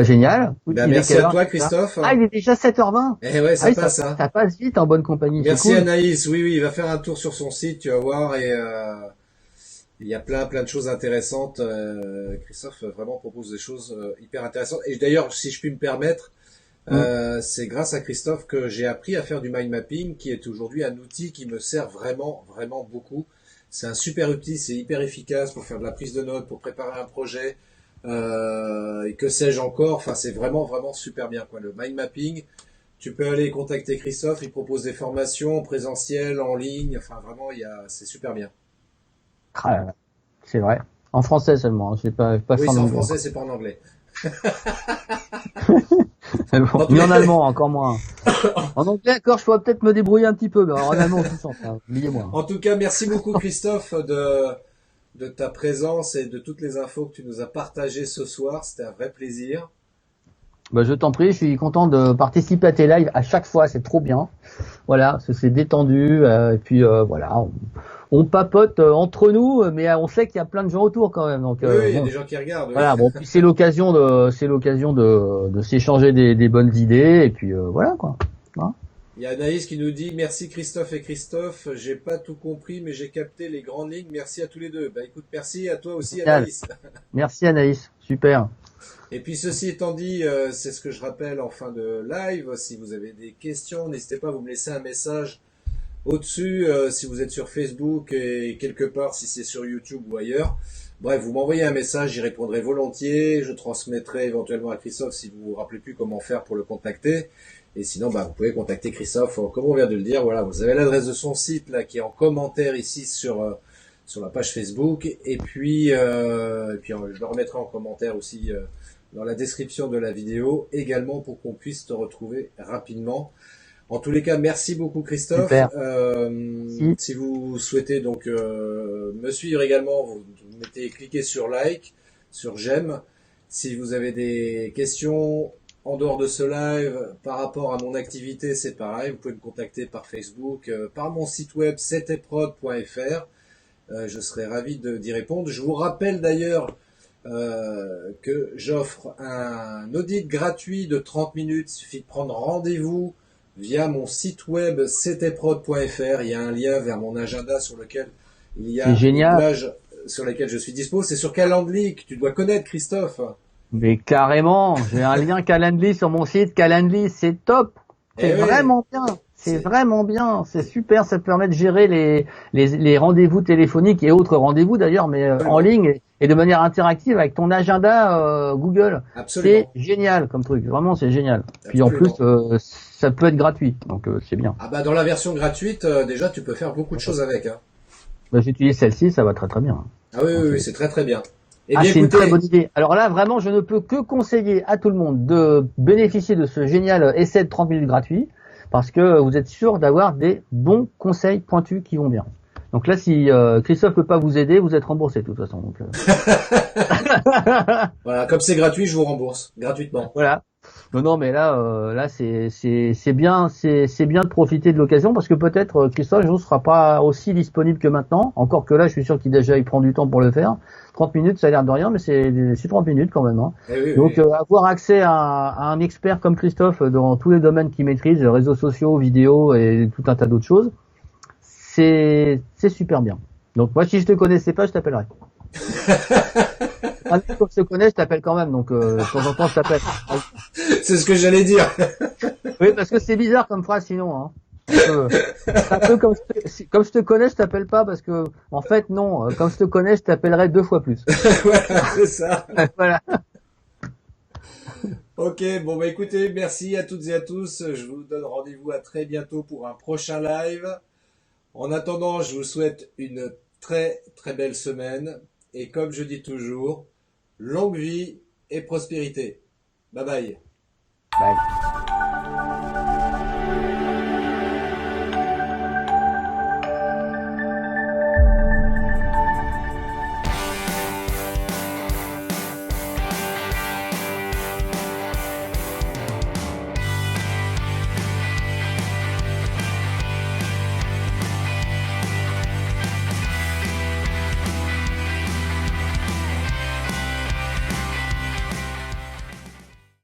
Génial. Merci à toi, Christophe. Il est déjà 7h20. Eh ouais, ça passe. Ça passe vite en bonne compagnie. Merci cool. Anaïs. Oui, il va faire un tour sur son site, tu vas voir, et il y a plein de choses intéressantes. Christophe vraiment propose des choses hyper intéressantes. Et d'ailleurs, si je puis me permettre, c'est grâce à Christophe que j'ai appris à faire du mind mapping, qui est aujourd'hui un outil qui me sert vraiment beaucoup. C'est un super outil, c'est hyper efficace pour faire de la prise de notes, pour préparer un projet. Et que sais-je encore, enfin c'est vraiment super bien quoi. Le mind mapping, tu peux aller contacter Christophe, il propose des formations présentielles, en ligne, enfin vraiment c'est super bien. C'est vrai. En français seulement, je sais pas oui, c'est en français, c'est pas en anglais. Bon, mais en allemand encore moins. En anglais, d'accord, je pourrais peut-être me débrouiller un petit peu, mais en allemand, tout ça, oubliez-moi. En tout cas, merci beaucoup Christophe de ta présence et de toutes les infos que tu nous as partagées ce soir. C'était un vrai plaisir. Je t'en prie, je suis content de participer à tes lives à chaque fois, c'est trop bien. Voilà, c'est détendu, et puis voilà, on papote entre nous, mais on sait qu'il y a plein de gens autour quand même. Donc, oui, il y a des gens qui regardent. Voilà, bon, puis c'est l'occasion de s'échanger des bonnes idées, et puis voilà quoi. Hein. Il y a Anaïs qui nous dit merci Christophe et Christophe, j'ai pas tout compris mais j'ai capté les grandes lignes, merci à tous les deux. Écoute, merci à toi aussi Anaïs. Merci Anaïs, super. Et puis ceci étant dit, c'est ce que je rappelle en fin de live, si vous avez des questions, n'hésitez pas à vous me laisser un message au-dessus, si vous êtes sur Facebook et quelque part si c'est sur YouTube ou ailleurs. Bref, vous m'envoyez un message, j'y répondrai volontiers, je transmettrai éventuellement à Christophe si vous vous rappelez plus comment faire pour le contacter. Et sinon, vous pouvez contacter Christophe, comme on vient de le dire. Voilà, vous avez l'adresse de son site là qui est en commentaire ici sur sur la page Facebook. Et puis je le remettrai en commentaire aussi dans la description de la vidéo, également pour qu'on puisse te retrouver rapidement. En tous les cas, merci beaucoup Christophe. Si vous souhaitez donc me suivre également, vous cliquez sur like, sur j'aime. Si vous avez des questions en dehors de ce live par rapport à mon activité, c'est pareil. Vous pouvez me contacter par Facebook, par mon site web cteprod.fr. Je serai ravi d'y répondre. Je vous rappelle d'ailleurs que j'offre un audit gratuit de 30 minutes. Il suffit de prendre rendez-vous via mon site web cteprod.fr. Il y a un lien vers mon agenda sur lequel il y a une plage sur laquelle je suis dispo. C'est sur Calendly que tu dois connaître, Christophe. Mais carrément, j'ai un lien Calendly sur mon site. Calendly, c'est top. C'est vraiment bien. C'est vraiment bien. C'est super. Ça te permet de gérer les rendez-vous téléphoniques et autres rendez-vous d'ailleurs, mais en ligne et de manière interactive avec ton agenda Google. C'est génial comme truc. Vraiment, c'est génial. Puis en plus, ça peut être gratuit. Donc, c'est bien. Ah bah, dans la version gratuite, déjà, tu peux faire beaucoup de choses avec, hein. Bah, j'utilise celle-ci, ça va très très bien. Ah oui, c'est très très bien. Eh bien, c'est une très bonne idée. Alors là, vraiment, je ne peux que conseiller à tout le monde de bénéficier de ce génial essai de 30 minutes gratuit parce que vous êtes sûr d'avoir des bons conseils pointus qui vont bien. Donc là, si Christophe peut pas vous aider, vous êtes remboursé de toute façon. Donc, Voilà, comme c'est gratuit, je vous rembourse gratuitement. Voilà. Non, mais là, c'est bien de profiter de l'occasion parce que peut-être Christophe ne sera pas aussi disponible que maintenant. Encore que là, je suis sûr qu'il déjà il prend du temps pour le faire. 30 minutes, ça a l'air de rien, mais c'est 30 minutes quand même. Hein. Donc, avoir accès à un expert comme Christophe dans tous les domaines qu'il maîtrise, réseaux sociaux, vidéos et tout un tas d'autres choses, c'est super bien. Donc, moi, si je te connaissais pas, je t'appellerais. Quand je te connais, je t'appelle quand même, donc de temps en temps, je t'appelle. C'est ce que j'allais dire. Oui, parce que c'est bizarre comme phrase sinon. Hein. C'est un peu comme je te connais, je t'appelle pas parce que en fait non, comme je te connais, je t'appellerai 2 fois plus. Voilà, c'est ça. Voilà. Ok, bon bah écoutez, merci à toutes et à tous. Je vous donne rendez-vous à très bientôt pour un prochain live. En attendant, je vous souhaite une très très belle semaine et comme je dis toujours, longue vie et prospérité. Bye bye. Bye.